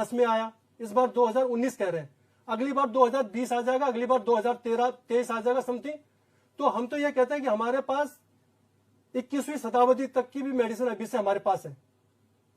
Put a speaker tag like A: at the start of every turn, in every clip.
A: 10 में आया, इस बार 2019 कह रहे हैं, अगली बार 2020 आ जाएगा, अगली बार 2023 आ जाएगा समथिंग। तो हम तो ये कहते हैं कि हमारे पास 21वीं शताब्दी तक की भी मेडिसिन अभी से हमारे पास है,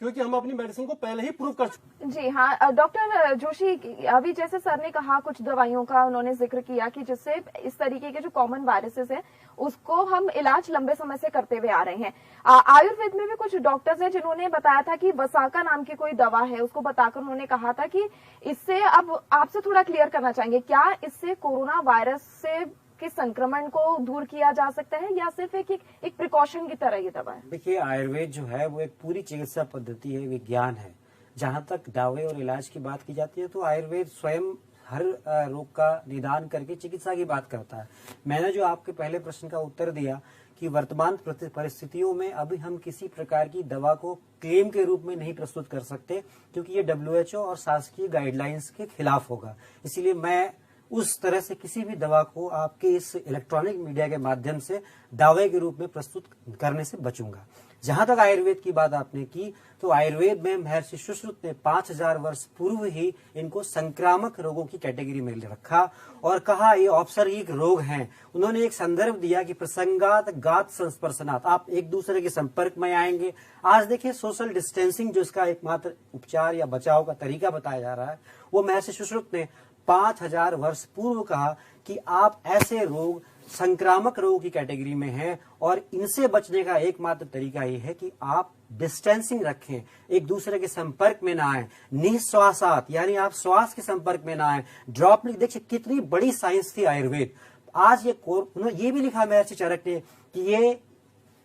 A: क्योंकि हम अपनी मेडिसिन को पहले ही प्रूव कर चुके।
B: जी हाँ डॉक्टर जोशी, अभी जैसे सर ने कहा कुछ दवाइयों का उन्होंने जिक्र किया कि जिससे इस तरीके के जो कॉमन वायरसेस हैं उसको हम इलाज लंबे समय से करते हुए आ रहे हैं। आयुर्वेद में भी कुछ डॉक्टर्स हैं जिन्होंने बताया था कि वसाका नाम की कोई दवा है, उसको बताकर उन्होंने कहा था कि इससे, अब आपसे थोड़ा क्लियर करना चाहेंगे, क्या इससे कोरोना वायरस से के संक्रमण को दूर किया जा सकता है या सिर्फ एक प्रिकॉशन की तरह ये दवा है?
C: देखिए, आयुर्वेद जो है वो एक पूरी चिकित्सा पद्धति है, विज्ञान है। जहां तक दवाई और इलाज की बात की जाती है तो आयुर्वेद स्वयं हर रोग का निदान करके चिकित्सा की बात करता है। मैंने जो आपके पहले प्रश्न का उत्तर दिया कि वर्तमान परिस्थितियों में अभी हम किसी प्रकार की दवा को क्लेम के रूप में नहीं प्रस्तुत कर सकते, क्योंकि ये WHO और शासकीय गाइडलाइंस के खिलाफ होगा। इसीलिए मैं उस तरह से किसी भी दवा को आपके इस इलेक्ट्रॉनिक मीडिया के माध्यम से दावे के रूप में प्रस्तुत करने से बचूंगा। जहां तक आयुर्वेद की बात आपने की, तो आयुर्वेद में महर्षि सुश्रुत ने 5000 वर्ष पूर्व ही इनको संक्रामक रोगों की कैटेगरी में रखा और कहा ये औपसर्गिक रोग हैं। उन्होंने एक संदर्भ दिया कि प्रसंगात गात संस्पर्शनात्, आप एक दूसरे के संपर्क में आएंगे। आज देखिए, सोशल डिस्टेंसिंग जो इसका एकमात्र उपचार या बचाव का तरीका बताया जा रहा है, वो महर्षि सुश्रुत ने 5000 वर्ष पूर्व कहा कि आप ऐसे रोग संक्रामक रोग की कैटेगरी में हैं और इनसे बचने का एकमात्र तरीका ये है कि आप डिस्टेंसिंग रखें, एक दूसरे के संपर्क में ना आए, निश्वासात यानी आप श्वास के संपर्क में ना आए, ड्रॉपलेट। देखिए कितनी बड़ी साइंस थी आयुर्वेद। आज ये भी लिखा महर्षि चरक ने कि ये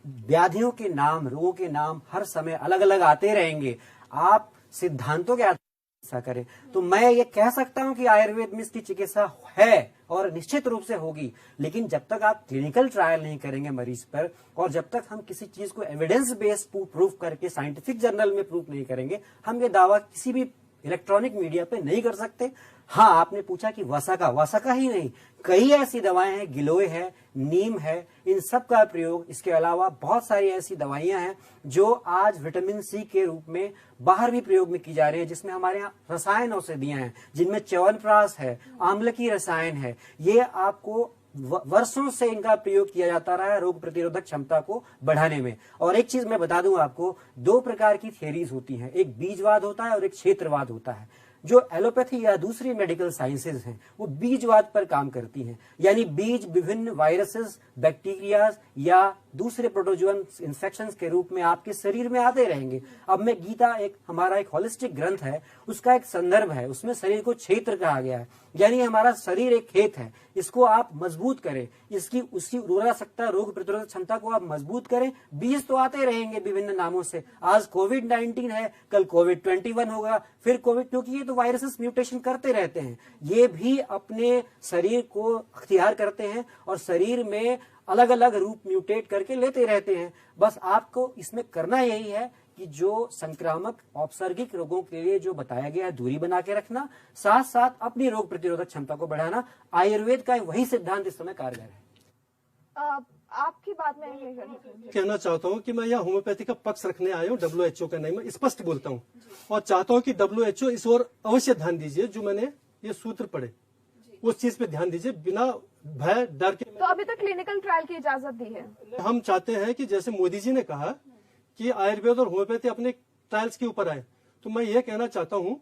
C: व्याधियों के नाम, रोगों के नाम हर समय अलग अलग आते रहेंगे, आप सिद्धांतों के चिकित्सा करें। तो मैं ये कह सकता हूं कि आयुर्वेद में इसकी चिकित्सा है और निश्चित रूप से होगी, लेकिन जब तक आप क्लिनिकल ट्रायल नहीं करेंगे मरीज पर और जब तक हम किसी चीज को एविडेंस बेस्ड प्रूफ करके साइंटिफिक जर्नल में प्रूफ नहीं करेंगे, हम ये दावा किसी भी इलेक्ट्रॉनिक मीडिया पे नहीं कर सकते। हाँ, आपने पूछा कि वसाका ही नहीं, कई ऐसी दवाएं हैं, गिलोय है, नीम है, इन सब का प्रयोग, इसके अलावा बहुत सारी ऐसी दवाइयां हैं जो आज विटामिन सी के रूप में बाहर भी प्रयोग में की जा रही है, जिसमें हमारे यहाँ रसायन औषधियां हैं, जिनमें च्यवनप्राश है, आम्ल की रसायन है। ये आपको वर्षों से इनका प्रयोग किया जाता रहा है रोग प्रतिरोधक क्षमता को बढ़ाने में। और एक चीज मैं बता दूं आपको, 2 प्रकार की थियरीज होती हैं, एक बीजवाद होता है और एक क्षेत्रवाद होता है। जो एलोपैथी या दूसरी मेडिकल साइंसेज हैं वो बीजवाद पर काम करती हैं, यानी बीज विभिन्न वायरसेस, बैक्टीरिया या दूसरे प्रोटोजोअन इन्फेक्शंस के रूप में आपके शरीर में आते रहेंगे। अब मैं गीता हमारा एक होलिस्टिक ग्रंथ है, उसका एक संदर्भ है, उसमें शरीर को क्षेत्र कहा गया है, यानी हमारा शरीर एक खेत है, इसको आप मजबूत करें, उसकी उर्वरा शक्ति, रोग प्रतिरोधक क्षमता को आप मजबूत करें। बीज तो आते रहेंगे विभिन्न नामों से, आज कोविड-19 है, कल कोविड-21 होगा, फिर कोविड, क्योंकि ये तो वायरसेस म्यूटेशन करते रहते हैं, ये भी अपने शरीर को अख्तियार करते हैं और शरीर में अलग अलग रूप म्यूटेट करके लेते रहते हैं। बस आपको इसमें करना यही है कि जो संक्रामक औपसर्गिक रोगों के लिए जो बताया गया है, दूरी बना के रखना, साथ साथ अपनी रोग प्रतिरोधक क्षमता को बढ़ाना। आयुर्वेद का वही सिद्धांत इस समय कारगर है।
B: आपकी बात में
A: कहना चाहता हूं कि मैं यहाँ होम्योपैथी का पक्ष रखने आया हूँ, WHO का नहीं, मैं स्पष्ट बोलता हूँ और चाहता हूँ कि WHO इस ओर अवश्य ध्यान दीजिए। जो मैंने ये सूत्र पढ़े उस चीज पे ध्यान दीजिए, बिना भय डर के।
B: तो अभी तक क्लिनिकल ट्रायल की इजाजत दी है।
A: हम चाहते हैं कि जैसे मोदी जी ने कहा कि आयुर्वेद और होम्योपैथी अपने ट्रायल्स के ऊपर आए, तो मैं ये कहना चाहता हूं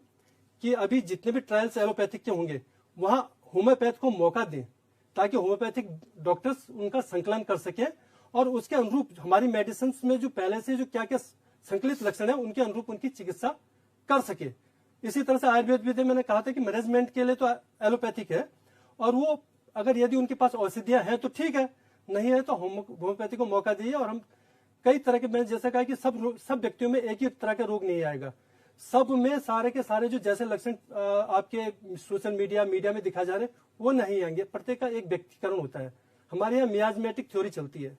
A: कि अभी जितने भी ट्रायल्स एलोपैथिक के होंगे वहां होम्योपैथ को मौका दें, ताकि होम्योपैथिक डॉक्टर्स उनका संकलन कर सके और उसके अनुरूप हमारी मेडिसिन में जो पहले से जो क्या क्या संकलित लक्षण है उनके अनुरूप उनकी चिकित्सा कर सके। इसी तरह से आयुर्वेद भी मैंने कहा था कि मैनेजमेंट के लिए तो एलोपैथिक है, और वो अगर यदि उनके पास औषधियां हैं तो ठीक है, नहीं है तो होम्योपैथी को मौका दीजिए। और हम कई तरह के, मैंने जैसा कहा कि सब व्यक्तियों में एक ही तरह का रोग नहीं आएगा, सब में सारे के सारे जो जैसे लक्षण आपके सोशल मीडिया में दिखा जा रहे वो नहीं आएंगे। प्रत्येक का एक व्यक्तिकरण होता है। हमारे यहाँ मियाजमेटिक थ्योरी चलती है।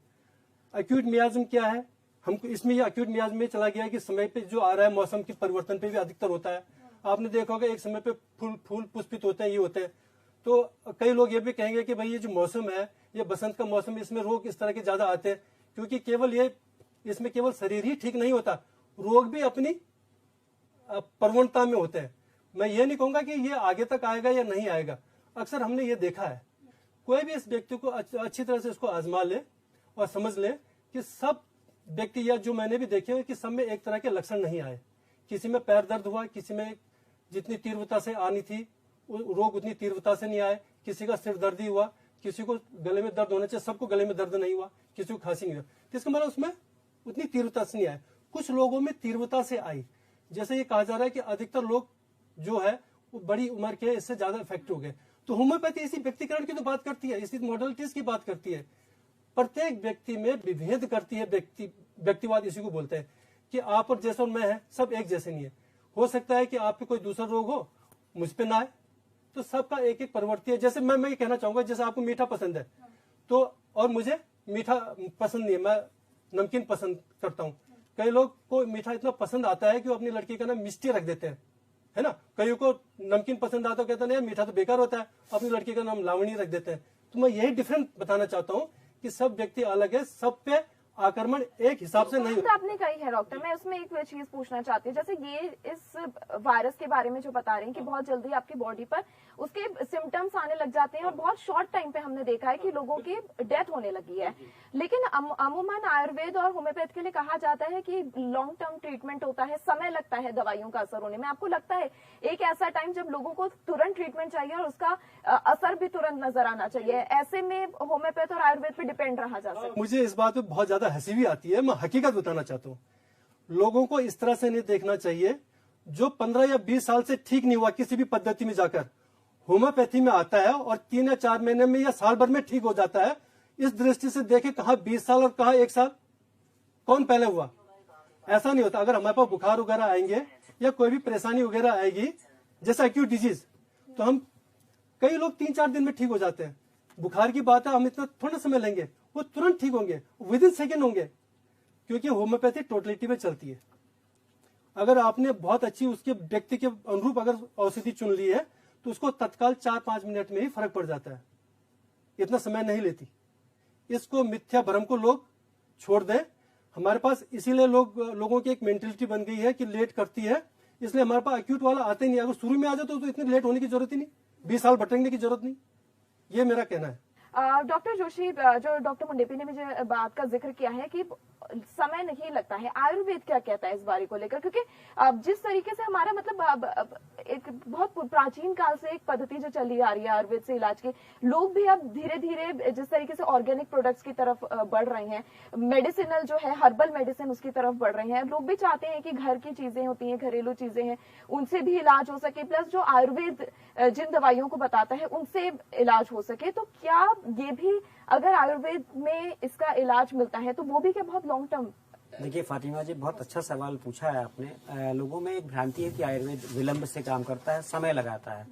A: एक्यूट मियाज्म क्या है, हमको इसमें ये एक्यूट मियाज्म में चला गया कि समय पे जो आ रहा है मौसम के परिवर्तन पे भी अधिकतर होता है। आपने देखा होगा एक समय पे फूल पुष्पित होते हैं, ये होते हैं। तो कई लोग ये भी कहेंगे कि भाई ये जो मौसम है, ये बसंत का मौसम, इसमें रोग इस तरह के ज्यादा आते हैं, क्योंकि केवल इसमें केवल शरीर ही ठीक नहीं होता, रोग भी अपनी प्रवणता में होते हैं। मैं ये नहीं कहूंगा कि ये आगे तक आएगा या नहीं आएगा। अक्सर हमने ये देखा है, कोई भी इस व्यक्ति को अच्छी तरह से इसको आजमा ले और समझ ले कि सब व्यक्ति, या जो मैंने भी देखे हैं कि सब में एक तरह के लक्षण नहीं आए। किसी में पैर दर्द हुआ, किसी में जितनी तीव्रता से आनी थी रोग उतनी तीव्रता से नहीं आए, किसी का सिर दर्द ही हुआ, किसी को गले में दर्द होना चाहिए, सबको गले में दर्द नहीं हुआ, किसी को खांसी नहीं हुआ। तो इसका मतलब उसमें उतनी तीव्रता से नहीं आए। कुछ लोगों में तीव्रता से आई। जैसे ये कहा जा रहा है कि अधिकतर लोग जो है वो बड़ी उम्र के इससे ज्यादा इफेक्ट हो गए। तो होम्योपैथी इसी व्यक्तिकरण की तो बात करती है, इसी मॉडलिटीज की बात करती है, प्रत्येक व्यक्ति में विभेद करती है। व्यक्तिवाद इसी को बोलते हैं कि आप और जैसा मैं है सब एक जैसे नहीं है। हो सकता है कि आप पे कोई दूसरा रोग हो, मुझ पे ना आए, तो सबका एक एक प्रवृत्ति है। जैसे मैं ये कहना चाहूंगा, जैसे आपको मीठा पसंद है तो और मुझे मीठा पसंद नहीं है, मैं नमकीन पसंद करता हूँ। कई लोग को मीठा इतना पसंद आता है कि वो अपनी लड़की का नाम मिष्टी रख देते हैं, है ना। कईयों को नमकीन पसंद आता है, कहते नहीं मीठा तो बेकार होता है, अपनी लड़की का नाम लावणी रख देते हैं। तो मैं यही डिफरेंस बताना चाहता हूँ कि सब व्यक्ति अलग है, सब पे आक्रमण एक हिसाब से नहीं
B: होता। आपने कही है डॉक्टर, मैं उसमें एक चीज पूछना चाहती हूँ। जैसे ये इस वायरस के बारे में जो बता रहे हैं कि बहुत जल्दी आपकी बॉडी पर उसके सिम्टम्स आने लग जाते हैं और बहुत शॉर्ट टाइम पे हमने देखा है कि लोगों की डेथ होने लगी है। लेकिन अमूमन आयुर्वेद और होम्योपैथ के लिए कहा जाता है कि लॉन्ग टर्म ट्रीटमेंट होता है, समय लगता है दवाइयों का असर होने में। आपको लगता है एक ऐसा टाइम जब लोगों को तुरंत ट्रीटमेंट चाहिए और उसका असर भी तुरंत नजर आना चाहिए, ऐसे में होम्योपैथ और आयुर्वेद पे डिपेंड रहा जा सकता है?
A: मुझे इस बात पे बहुत ज्यादा हंसी भी आती है। मैं हकीकत बताना चाहता हूँ, लोगों को इस तरह से नहीं देखना चाहिए। जो 15 या 20 साल से ठीक नहीं हुआ किसी भी पद्धति में जाकर होम्योपैथी में आता है और 3 या 4 महीने में या साल भर में ठीक हो जाता है, इस दृष्टि से देखे कहाँ 20 साल और कहाँ 1 साल, कौन पहले हुआ? ऐसा नहीं होता। अगर हमारे पास बुखार वगैरह आएंगे या कोई भी परेशानी वगैरह आएगी, जैसे एक्यूट डिजीज, तो हम कई लोग 3-4 दिन में ठीक हो जाते हैं। बुखार की बात है, हम इतना थोड़ा समय लेंगे, वो तुरंत ठीक होंगे, विद इन सेकेंड होंगे, क्योंकि होम्योपैथी टोटलिटी में चलती है। अगर आपने बहुत अच्छी उसके व्यक्ति के अनुरूप अगर औषधि चुन ली है तो उसको तत्काल 4-5 मिनट में ही फर्क पड़ जाता है, इतना समय नहीं लेती। इसको मिथ्या भ्रम को लोग छोड़ दें। हमारे पास इसीलिए लोगों की एक मेंटेलिटी बन गई है कि लेट करती है, इसलिए हमारे पास एक्यूट वाला आते नहीं। अगर शुरू में आ जाए तो इतनी लेट होने की जरूरत ही नहीं, 20 साल भटकने की जरूरत नहीं। ये मेरा कहना है।
B: डॉक्टर जोशी, जो डॉक्टर मुंडेपी ने मुझे बात का जिक्र किया है कि समय नहीं लगता है, आयुर्वेद क्या कहता है इस बारे को लेकर? क्योंकि जिस तरीके से हमारा मतलब एक बहुत प्राचीन काल से एक पद्धति जो चली आ रही है आयुर्वेद से इलाज की, लोग भी अब धीरे धीरे जिस तरीके से ऑर्गेनिक प्रोडक्ट्स की तरफ बढ़ रहे हैं, मेडिसिनल जो है हर्बल मेडिसिन उसकी तरफ बढ़ रहे हैं। लोग भी चाहते हैं कि घर की चीजें होती हैं, घरेलू चीजें हैं, उनसे भी इलाज हो सके, प्लस जो आयुर्वेद जिन दवाइयों को बताता है उनसे इलाज हो सके। तो क्या ये भी, अगर आयुर्वेद में इसका इलाज मिलता है तो वो भी क्या बहुत लॉन्ग टर्म?
C: देखिए फातिमा जी, बहुत अच्छा सवाल पूछा है आपने। लोगों में एक भ्रांति है कि आयुर्वेद विलंब से काम करता है, समय लगाता है।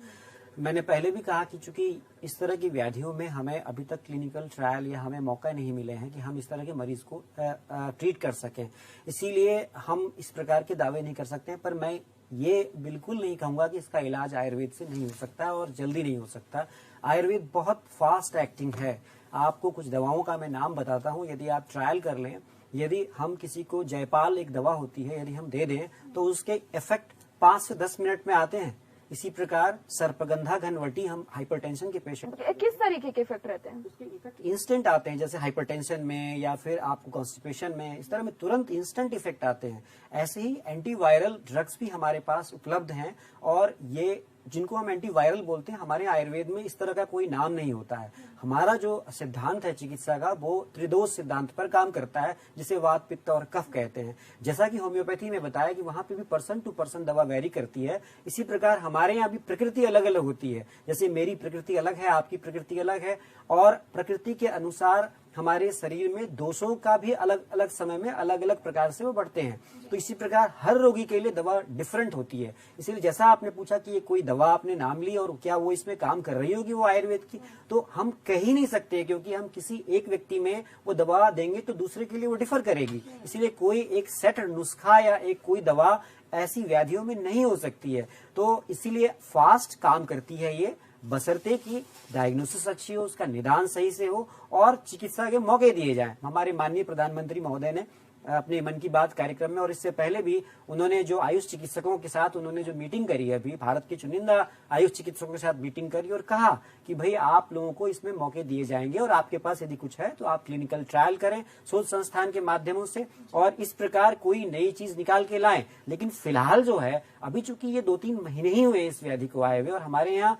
C: मैंने पहले भी कहा कि चूंकि इस तरह की व्याधियों में हमें अभी तक क्लिनिकल ट्रायल या हमें मौका नहीं मिले हैं कि हम इस तरह के मरीज को ट्रीट कर सकें, इसीलिए हम इस प्रकार के दावे नहीं कर सकते हैं। पर मैं ये बिल्कुल नहीं कहूंगा कि इसका इलाज आयुर्वेद से नहीं हो सकता और जल्दी नहीं हो सकता। आयुर्वेद बहुत फास्ट एक्टिंग है। आपको कुछ दवाओं का मैं नाम बताता हूँ, यदि आप ट्रायल कर लें, यदि हम किसी को जयपाल एक दवा होती है यदि हम दे दें तो उसके इफेक्ट 5 से 10 मिनट में आते हैं। इसी प्रकार सर्पगंधा घनवटी हम हाइपरटेंशन के पेशेंट,
B: किस तरीके के इफेक्ट रहते हैं?
C: उसके इफेक्ट इंस्टेंट आते हैं, जैसे हाइपरटेंशन में या फिर आपको कॉन्स्टिपेशन में, इस तरह में तुरंत इंस्टेंट इफेक्ट आते हैं। ऐसे ही एंटीवायरल ड्रग्स भी हमारे पास उपलब्ध हैं और ये जिनको हम एंटीवायरल बोलते हैं, हमारे आयुर्वेद में इस तरह का कोई नाम नहीं होता है। हमारा जो सिद्धांत है चिकित्सा का वो त्रिदोष सिद्धांत पर काम करता है, जिसे वात पित्त और कफ कहते हैं। जैसा कि होम्योपैथी में बताया कि वहां पे भी पर्सन टू पर्सन दवा वेरी करती है, इसी प्रकार हमारे यहाँ भी प्रकृति अलग अलग होती है। जैसे मेरी प्रकृति अलग है, आपकी प्रकृति अलग है, और प्रकृति के अनुसार हमारे शरीर में दोषों का भी अलग अलग समय में अलग अलग प्रकार से वो बढ़ते हैं। तो इसी प्रकार हर रोगी के लिए दवा डिफरेंट होती है। इसीलिए जैसा आपने पूछा कि ये कोई दवा आपने नाम ली और क्या वो इसमें काम कर रही होगी वो आयुर्वेद की, तो हम कह ही नहीं सकते, क्योंकि हम किसी एक व्यक्ति में वो दवा देंगे तो दूसरे के लिए वो डिफर करेगी। इसलिए कोई एक सेट नुस्खा या एक कोई दवा ऐसी व्याधियों में नहीं हो सकती है। तो इसीलिए फास्ट काम करती है ये, बशर्ते कि डायग्नोसिस अच्छी हो, उसका निदान सही से हो और चिकित्सा के मौके दिए जाएं। हमारे माननीय प्रधानमंत्री महोदय ने अपने मन की बात कार्यक्रम में, और इससे पहले भी उन्होंने जो आयुष चिकित्सकों के साथ उन्होंने जो मीटिंग करी है, अभी भारत के चुनिंदा आयुष चिकित्सकों के साथ मीटिंग करी और कहा कि भाई आप लोगों को इसमें मौके दिए जाएंगे और आपके पास यदि कुछ है तो आप क्लिनिकल ट्रायल करें शोध संस्थान के माध्यमों से और इस प्रकार कोई नई चीज निकाल के लाएं। लेकिन फिलहाल जो है अभी चूंकि ये 2-3 महीने ही हुए इस व्याधि को आए हुए और हमारे यहाँ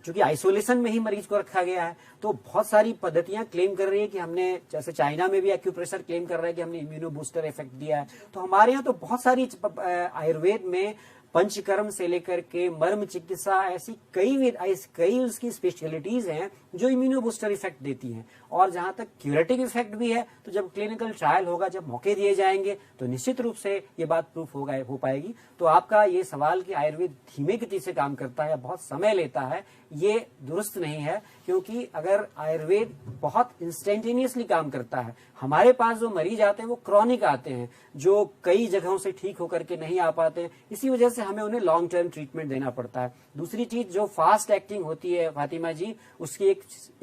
C: चूंकि आइसोलेशन में ही मरीज को रखा गया है, तो बहुत सारी पद्धतियां क्लेम कर रही है कि हमने, जैसे चाइना में भी एक्यूप्रेशर क्लेम कर रहा है कि हमने इम्यूनो बूस्टर इफेक्ट दिया है। तो हमारे यहाँ तो बहुत सारी आयुर्वेद में पंचकर्म से लेकर के मर्म चिकित्सा ऐसी कई उसकी स्पेशलिटीज हैं जो इम्यूनो बूस्टर इफेक्ट देती हैं। और जहां तक क्यूरेटिव इफेक्ट भी है, तो जब क्लिनिकल ट्रायल होगा, जब मौके दिए जाएंगे, तो निश्चित रूप से ये बात प्रूफ हो पाएगी। तो आपका ये सवाल कि आयुर्वेद धीमे गति से काम करता है, बहुत समय लेता है, ये दुरुस्त नहीं है। क्योंकि अगर आयुर्वेद बहुत इंस्टेंटेनियसली काम करता है, हमारे पास जो मरीज आते हैं वो क्रॉनिक आते हैं, जो कई जगहों से ठीक होकर के नहीं आ पाते हैं, इसी वजह से हमें उन्हें लॉन्ग टर्म ट्रीटमेंट देना पड़ता है। दूसरी चीज जो फास्ट एक्टिंग होती है फातिमा जी, उसकी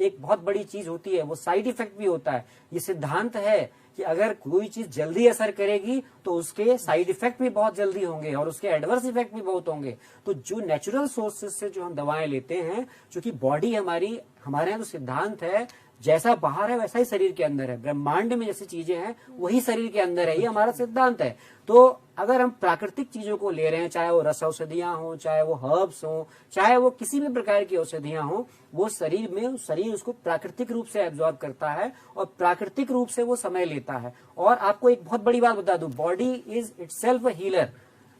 C: एक बहुत बड़ी चीज होती है, वो साइड इफेक्ट भी होता है। ये सिद्धांत है कि अगर कोई चीज जल्दी असर करेगी तो उसके साइड इफेक्ट भी बहुत जल्दी होंगे और उसके एडवर्स इफेक्ट भी बहुत होंगे। तो जो नेचुरल सोर्सेज से जो हम दवाएं लेते हैं, क्योंकि बॉडी हमारे यहाँ तो सिद्धांत है जैसा बाहर है वैसा ही शरीर के अंदर है, ब्रह्मांड में जैसी चीजें हैं वही शरीर के अंदर है, ये हमारा सिद्धांत है। तो अगर हम प्राकृतिक चीजों को ले रहे हैं, चाहे वो रस औषधियां हो, चाहे वो हर्ब्स हो, चाहे वो किसी भी प्रकार की औषधियां हो, वो शरीर उसको प्राकृतिक रूप से एब्जॉर्ब करता है और प्राकृतिक रूप से वो समय लेता है। और आपको एक बहुत बड़ी बात बता दूं, body is itself a healer.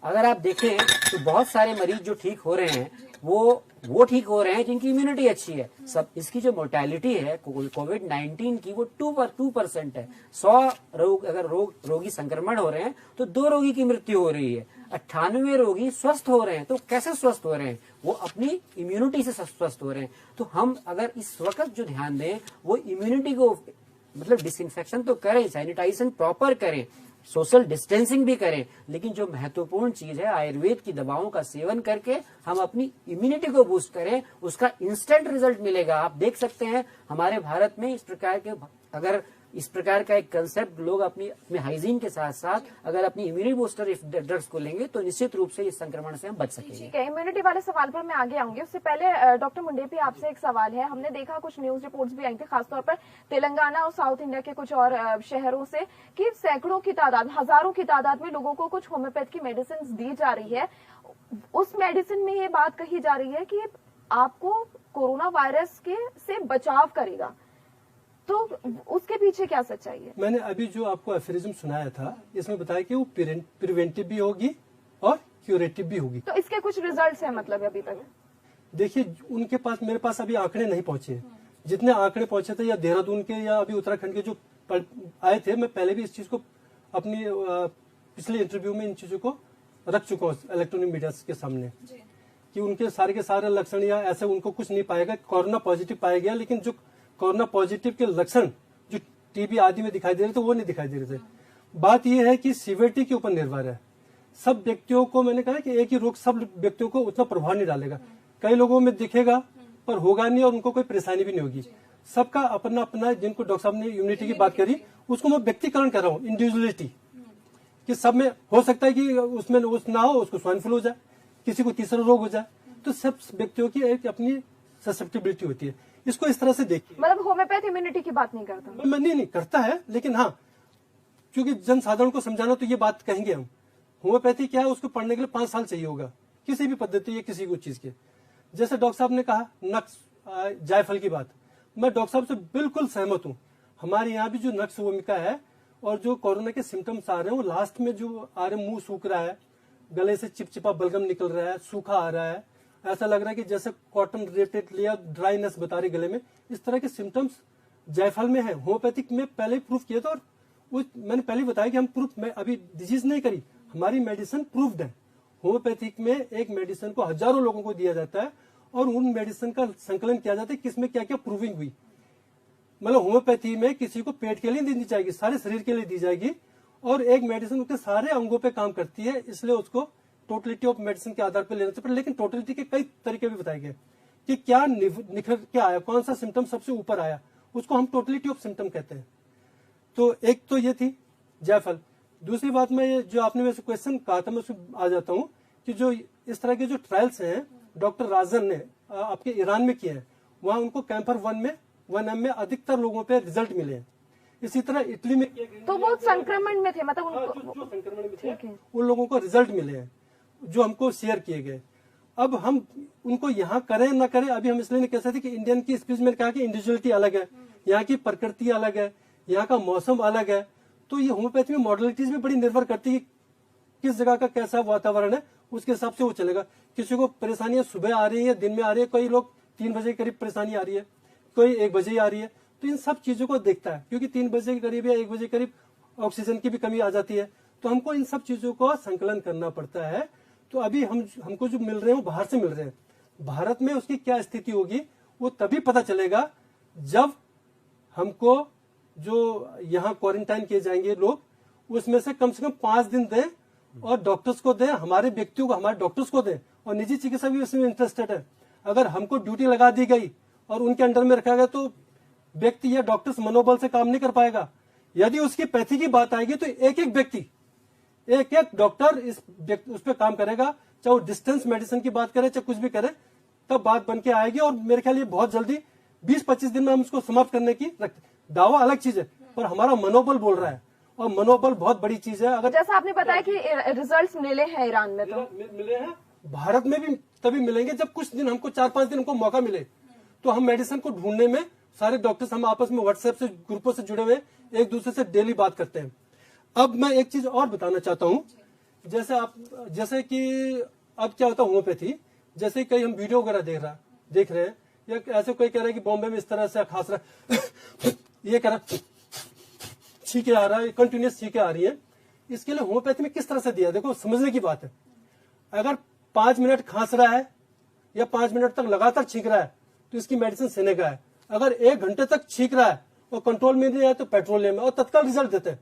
C: अगर आप देखें तो बहुत सारे मरीज जो ठीक हो रहे हैं वो ठीक हो रहे हैं जिनकी इम्यूनिटी अच्छी है। सब इसकी जो मोर्टेलिटी है कोविड-19 की, वो 2% है। 100 रोगी संक्रमण हो रहे हैं तो 2 रोगी की मृत्यु हो रही है। 98 रोगी स्वस्थ हो रहे हैं। तो कैसे स्वस्थ हो रहे हैं? वो अपनी इम्यूनिटी से स्वस्थ हो रहे हैं। तो हम अगर इस वक्त जो ध्यान दें वो इम्यूनिटी को, मतलब डिसइंफेक्शन तो करें, सैनिटाइजेशन प्रॉपर करें, सोशल डिस्टेंसिंग भी करें, लेकिन जो महत्वपूर्ण चीज है आयुर्वेद की दवाओं का सेवन करके हम अपनी इम्यूनिटी को बूस्ट करें, उसका इंस्टेंट रिजल्ट मिलेगा। आप देख सकते हैं हमारे भारत में इस प्रकार का एक कंसेप्ट लोग अपने हाइजीन के साथ साथ अगर अपनी इम्यूनिटी बूस्टर ड्रग्स को लेंगे तो निश्चित रूप से इस संक्रमण से हम बच सकेंगे।
B: ठीक है, इम्यूनिटी वाले सवाल पर मैं आगे आऊंगी। उससे पहले डॉक्टर मुंडेपी, आपसे एक सवाल है। हमने देखा कुछ न्यूज रिपोर्ट्स भी आई थी, खासतौर पर तेलंगाना और साउथ इंडिया के कुछ और शहरों से, कि सैकड़ों की तादाद, हजारों की तादाद में लोगों को कुछ होम्योपैथ की मेडिसिन दी जा रही है। उस मेडिसिन में ये बात कही जा रही है कि आपको कोरोना वायरस से बचाव करेगा, तो उसके पीछे क्या सच्चाई है?
A: मैंने अभी जो आपको एफिरिज्म सुनाया था, इसमें बताया कि वो प्रिवेंटिव भी होगी और क्यूरेटिव भी होगी।
B: तो इसके कुछ रिजल्ट्स हैं मतलब अभी तक?
A: देखिए, उनके पास, मेरे पास अभी आंकड़े नहीं पहुंचे। जितने आंकड़े पहुंचे थे या देहरादून के या अभी उत्तराखंड के जो आए थे, मैं पहले भी इस चीज को अपनी पिछले इंटरव्यू में इन चीजों को रख चुका हूँ इलेक्ट्रॉनिक मीडिया के सामने कि उनके सारे के सारे लक्षण या ऐसे उनको कुछ नहीं पाएगा। कोरोना पॉजिटिव पाया गया, लेकिन जो कोरोना पॉजिटिव के लक्षण जो टीबी आदि में दिखाई दे रहे थे वो नहीं दिखाई दे रहे थे। बात यह है कि सीवियरिटी के ऊपर निर्भर है। सब व्यक्तियों को, मैंने कहा कि एक ही रोग सब व्यक्तियों को उतना प्रभाव नहीं डालेगा। कई लोगों में दिखेगा पर होगा नहीं और उनको कोई परेशानी भी नहीं होगी। सबका अपना अपना, जिनको डॉक्टर साहब ने इम्यूनिटी की बात करी, उसको मैं व्यक्तिकरण कर रहा हूँ, इंडिविजुअलिटी, कि सब में हो सकता है कि उसमें उस ना हो, उसको स्वाइन फ्लू हो जाए, किसी को तीसरा रोग हो जाए। तो सब व्यक्तियों की एक अपनी ससेप्टिबिलिटी होती है। इसको इस तरह से देखिए।
B: मतलब होम्योपैथ इम्यूनिटी की बात नहीं करता?
A: मैं नहीं करता है, लेकिन हाँ, क्योंकि जनसाधारण को समझाना तो ये बात कहेंगे हम। होम्योपैथी क्या है, उसको पढ़ने के लिए 5 साल चाहिए होगा, किसी भी पद्धति या किसी को चीज के। जैसे डॉक्टर साहब ने कहा नक्स जायफल की बात, मैं डॉक्टर साहब से बिल्कुल सहमत हूँ। हमारे यहाँ भी जो नक्स भूमिका है और जो कोरोना के सिम्टम्स आ रहे हैं वो लास्ट में जो आ रहे हैं, मुंह सूख रहा है, गले से चिपचिपा बलगम निकल रहा है, सूखा आ रहा है, ऐसा लग रहा है कि जैसे कॉटन रिलेटेड या ड्राइनेस बता रही गले में, इस तरह के सिम्टम्स जायफल में है। होम्योपैथिक में पहले ही प्रूफ किया था और वो मैंने पहले बताया कि हम प्रूफ में अभी डिजीज नहीं करी, हमारी मेडिसिन प्रूफ्ड है। होम्योपैथिक में एक मेडिसिन को हजारों लोगों को दिया जाता है और उन मेडिसिन का संकलन किया जाता है किसमें क्या क्या प्रूविंग हुई। मतलब होम्योपैथी में किसी को पेट के लिए नहीं दी जाएगी, सारे शरीर के लिए दी जाएगी और एक मेडिसिन उसके सारे अंगों पे काम करती है, इसलिए उसको टोटलिटी ऑफ मेडिसिन के आधार पर लेना चाहिए। लेकिन टोटलिटी के कई तरीके भी बताए गए कि क्या निखर के आया, कौन सा सिम्टम सबसे ऊपर आया, उसको हम टोटलिटी ऑफ सिम्टम कहते हैं। तो एक तो ये थी जायफल। दूसरी बात मैं ये जो आपने वैसे क्वेश्चन कहा था मैं उसमें आ जाता हूँ कि जो इस तरह के जो ट्रायल्स हैं डॉक्टर राजन ने आपके ईरान में किए हैं, वहाँ उनको कैंपर 1M में अधिकतर लोगों पे रिजल्ट मिले हैं। इसी तरह इटली में किए गए,
B: तो वो संक्रमण में थे, मतलब
A: जो संक्रमण में थे
B: ठीक है।
A: उन लोगों को रिजल्ट मिले हैं जो हमको शेयर किए गए। अब हम उनको यहाँ करें ना करें, अभी हम इसलिए नहीं कह सकते कि इंडियन की स्पीच में कहा कि इंडिविजुअलिटी अलग है, यहाँ की प्रकृति अलग है, यहाँ का मौसम अलग है। तो ये होम्योपैथी में मॉडलिटीज भी बड़ी निर्भर करती है किस जगह का कैसा वातावरण है, उसके हिसाब से वो चलेगा। किसी को परेशानियां सुबह आ रही है, दिन में आ रही है, कई लोग 3 बजे के करीब परेशानी आ रही है, कोई 1 बजे आ रही है। तो इन सब चीजों को देखता है, क्योंकि 3 बजे के करीब या 1 बजे के करीब ऑक्सीजन की भी कमी आ जाती है। तो हमको इन सब चीजों को संकलन करना पड़ता है। तो अभी हमको जो मिल रहे हैं वो बाहर से मिल रहे हैं। भारत में उसकी क्या स्थिति होगी वो तभी पता चलेगा जब हमको जो यहाँ क्वारंटाइन किए जाएंगे लोग, उसमें से कम 5 दिन दें और डॉक्टर्स को दें, हमारे व्यक्तियों को हमारे डॉक्टर्स को दें, और निजी चिकित्सा भी इसमें इंटरेस्टेड है। अगर हमको ड्यूटी लगा दी गई और उनके अंडर में रखा गया तो व्यक्ति या डॉक्टर्स मनोबल से काम नहीं कर पाएगा। यदि उसकी पैथी की बात आएगी तो एक एक व्यक्ति, एक एक डॉक्टर उस पर काम करेगा, चाहे वो डिस्टेंस मेडिसिन की बात करे चाहे कुछ भी करे, तब बात बन के आएगी। और मेरे ख्याल ये बहुत जल्दी 20-25 दिन में हम इसको समाप्त करने की रखते। दावा अलग चीज है, पर हमारा मनोबल बोल रहा है, और मनोबल बहुत बड़ी चीज है। अगर
B: जैसा आपने बताया कि रिजल्ट्स मिले हैं ईरान में, तो
A: मिले हैं, भारत में भी तभी मिलेंगे जब कुछ दिन हमको 4-5 दिन हमको मौका मिले। तो हम मेडिसिन को ढूंढने में सारे डॉक्टर्स हम आपस में व्हाट्सएप से ग्रुपों से जुड़े हुए एक दूसरे से डेली बात करते हैं। अब मैं एक चीज और बताना चाहता हूँ, जैसे कि अब क्या होता है होम्योपैथी, जैसे कई हम वीडियो वगैरह देख रहे हैं, या ऐसे कोई कह रहा है कि बॉम्बे में इस तरह से खांस रहा है ये कह रहा छींके आ रहा है, कंटिन्यूस छींके आ रही है। इसके लिए होम्योपैथी में किस तरह से दिया, देखो समझने की बात है। अगर 5 मिनट खांस रहा है या 5 मिनट तक लगातार छींक रहा है तो इसकी मेडिसिन सेनेगा है। अगर 1 घंटे तक छींक रहा है और कंट्रोल में नहीं आया तो पेट्रोलियम है, और तत्काल रिजल्ट देते हैं।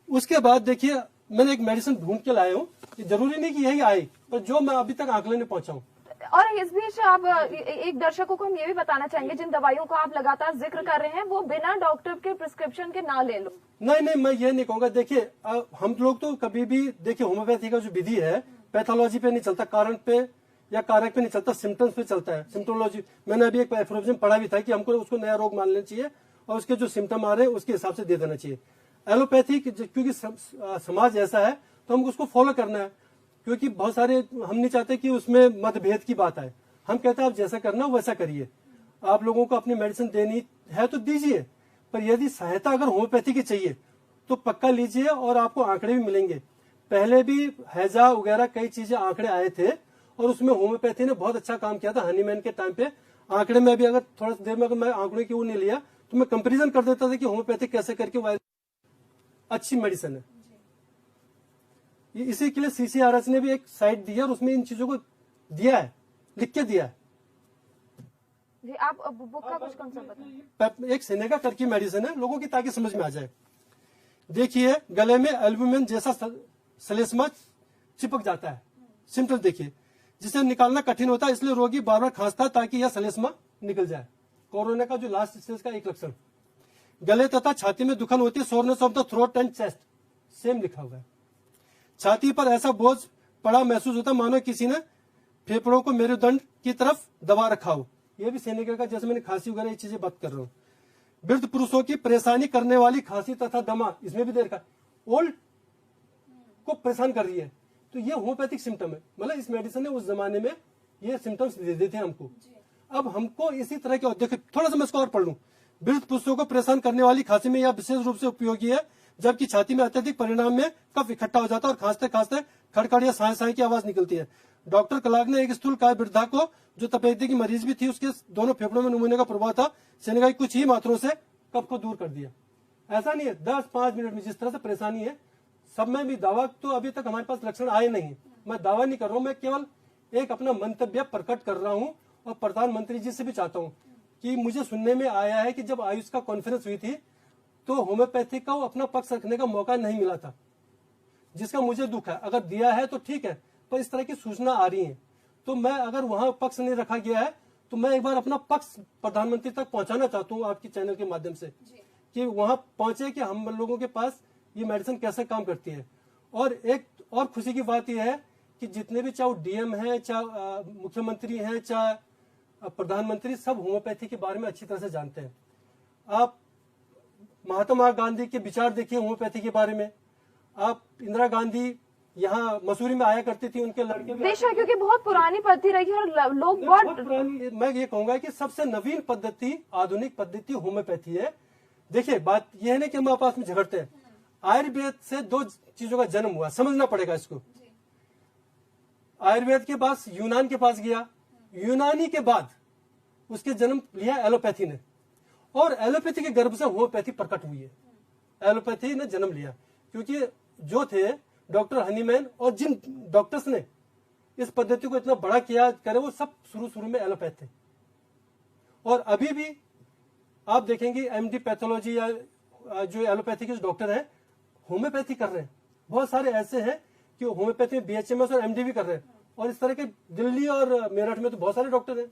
A: उसके बाद देखिए मैंने एक मेडिसिन ढूंढ के लाया हूँ, जरूरी नहीं कि यही आई, पर जो मैं अभी तक आंकलन में पहुंचा हूँ।
B: और इस बीच आप एक दर्शकों को हम ये भी बताना चाहेंगे, जिन दवाइयों का आप लगातार जिक्र कर रहे हैं वो बिना डॉक्टर के प्रिस्क्रिप्शन के ना ले लो।
A: नहीं, मैं ये नहीं कहूंगा। देखिए हम लोग तो कभी भी देखिए होम्योपैथी का जो विधि है पैथोलॉजी पे नहीं चलता, कारण पे या कारक पे नहीं चलता, सिम्टम्स पे चलता है, सिम्टोलॉजी। मैंने अभी एक एफ्रोजन पढ़ा भी था कि हमको उसको नया रोग मान लेना चाहिए और उसके जो सिम्टम आ रहे हैं उसके हिसाब से दे देना चाहिए। एलोपैथी क्योंकि समाज ऐसा है तो हमको उसको फॉलो करना है, क्योंकि बहुत सारे हम नहीं चाहते कि उसमें मतभेद की बात आए। हम कहते हैं आप जैसा करना वैसा करिए, आप लोगों को अपनी मेडिसिन देनी है तो दीजिए, पर यदि सहायता अगर होम्योपैथी की चाहिए तो पक्का लीजिए और आपको आंकड़े भी मिलेंगे। पहले भी हैजा वगैरह कई चीजें आंकड़े आए थे और उसमें होम्योपैथी ने बहुत अच्छा काम किया था। हनीमैन के टाइम पे आंकड़े में भी अगर थोड़ा देर में अगर मैं आंकड़े की वो नहीं लिया तो मैं कंपेरिजन कर देता था कि होम्योपैथी कैसे करके अच्छी मेडिसिन है। इसी के लिए CCRH ने भी एक साइट दी है और उसमें इन चीजों को दिया है, लिख के दिया है।
B: जी आप बुक का कुछ कंसेप्ट बताएं।
A: एक सेनेगा करके मेडिसिन है लोगों की, ताकि समझ में आ जाए। देखिए गले में एल्बुमिन जैसा सलेस्मा चिपक जाता है, सिम्टम देखिए, जिसे निकालना कठिन होता है, इसलिए रोगी बार बार खांसता है ताकि यह सलेस्मा निकल जाए। कोरोना का जो लास्ट स्टेज का एक लक्षण। गले तथा छाती में दुखन होती है, soreness of the throat and chest, same लिखा हुआ है। छाती पर ऐसा बोझ पड़ा महसूस होता मानो किसी ने फेफड़ों को मेरुदंड की तरफ दबा रखा हो। यह भी सेनेगा का, जैसे मैंने खांसी वगैरह ये चीजें बात कर रहा हूँ। वृद्ध पुरुषों की परेशानी करने वाली खांसी तथा दमा, इसमें भी देखा ओल्ड को परेशान कर रही है, तो ये होम्योपैथिक सिम्टम है। मतलब इस मेडिसिन ने उस जमाने में ये सिम्टम्स दे देते हैं हमको। अब हमको इसी तरह के, देखिए थोड़ा सा मैं इसको और पढ़ लूं। वृद्ध पुरुषों को परेशान करने वाली खांसी में यह विशेष रूप से उपयोगी है जबकि छाती में अत्यधिक परिणाम में कफ इकट्ठा हो जाता है और खांसते खांसते खड़खड़ या साए साए की आवाज निकलती है। डॉक्टर कलाग ने एक स्थूलकाय वृद्धा को, जो तपेदिक की मरीज भी थी, उसके दोनों फेफड़ों में नमूने का प्रभाव था, सेनेगा की कुछ ही मात्रों से कफ को दूर कर दिया। ऐसा नहीं है 10-5 मिनट में जिस तरह से परेशानी है, सब में भी दावा तो अभी तक हमारे पास लक्षण आए नहीं। मैं दावा नहीं कर रहा हूँ, मैं केवल एक अपना मंतव्य प्रकट कर रहा हूँ और प्रधानमंत्री जी से भी चाहता हूँ कि मुझे सुनने में आया है कि जब आयुष का कॉन्फ्रेंस हुई थी तो होम्योपैथी का अपना पक्ष रखने का मौका नहीं मिला था, जिसका मुझे दुख है। अगर दिया है तो ठीक है, पर इस तरह की सूचना आ रही है तो मैं, अगर वहां पक्ष नहीं रखा गया है तो मैं एक बार अपना पक्ष प्रधानमंत्री तक पहुंचाना चाहता हूं आपके चैनल के माध्यम से, कि वहां पहुंचे कि हम लोगों के पास ये मेडिसिन कैसे काम करती है। और एक और खुशी की बात यह है कि जितने भी चाहे डीएम है, चाहे मुख्यमंत्री हैं, चाहे प्रधानमंत्री, सब होम्योपैथी के बारे में अच्छी तरह से जानते हैं। आप महात्मा गांधी के विचार देखिए होम्योपैथी के बारे में। आप इंदिरा गांधी यहाँ मसूरी में आया करती थी, उनके लड़के
B: बेशक, क्योंकि बहुत पुरानी पद्धति रही है और लोग बहुत
A: पुरानी। मैं ये कहूंगा कि सबसे नवीन पद्धति, आधुनिक पद्धति होम्योपैथी है। देखिए बात यह है ना कि हम आपस में झगड़ते हैं। आयुर्वेद से दो चीजों का जन्म हुआ, समझना पड़ेगा इसको। आयुर्वेद के पास यूनान के पास गया, यूनानी के बाद उसके जन्म लिया एलोपैथी ने, और एलोपैथी के गर्भ से होम्योपैथी प्रकट हुई है। एलोपैथी ने जन्म लिया क्योंकि जो थे डॉक्टर हनीमैन और जिन डॉक्टर्स ने इस पद्धति को इतना बड़ा किया करे, वो सब शुरू में एलोपैथ थे। और अभी भी आप देखेंगे एमडी पैथोलॉजी या जो एलोपैथी के डॉक्टर हैं होम्योपैथी कर रहे हैं। बहुत सारे ऐसे हैं कि होम्योपैथी में बीएचएमएस और एमडी भी कर रहे हैं, और इस तरह के दिल्ली और मेरठ में तो बहुत सारे डॉक्टर हैं।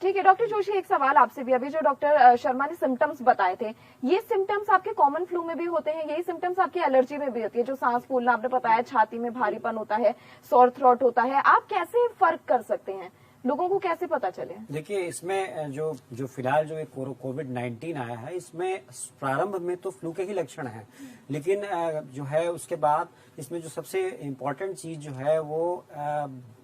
B: ठीक है डॉक्टर जोशी, एक सवाल आपसे भी। अभी जो डॉक्टर शर्मा ने सिम्टम्स बताए थे, ये सिम्टम्स आपके कॉमन फ्लू में भी होते हैं? यही सिम्टम्स आपकी एलर्जी में भी होती है? जो सांस फूलना आपने बताया, छाती में भारीपन होता है, सोर थ्रोट होता है, आप कैसे फर्क कर सकते हैं? लोगों को कैसे पता चले?
C: देखिए इसमें जो फिलहाल जो कोविड-19 आया है, इसमें प्रारंभ में तो फ्लू के ही लक्षण हैं, लेकिन जो है उसके बाद इसमें जो सबसे इम्पोर्टेंट चीज जो है वो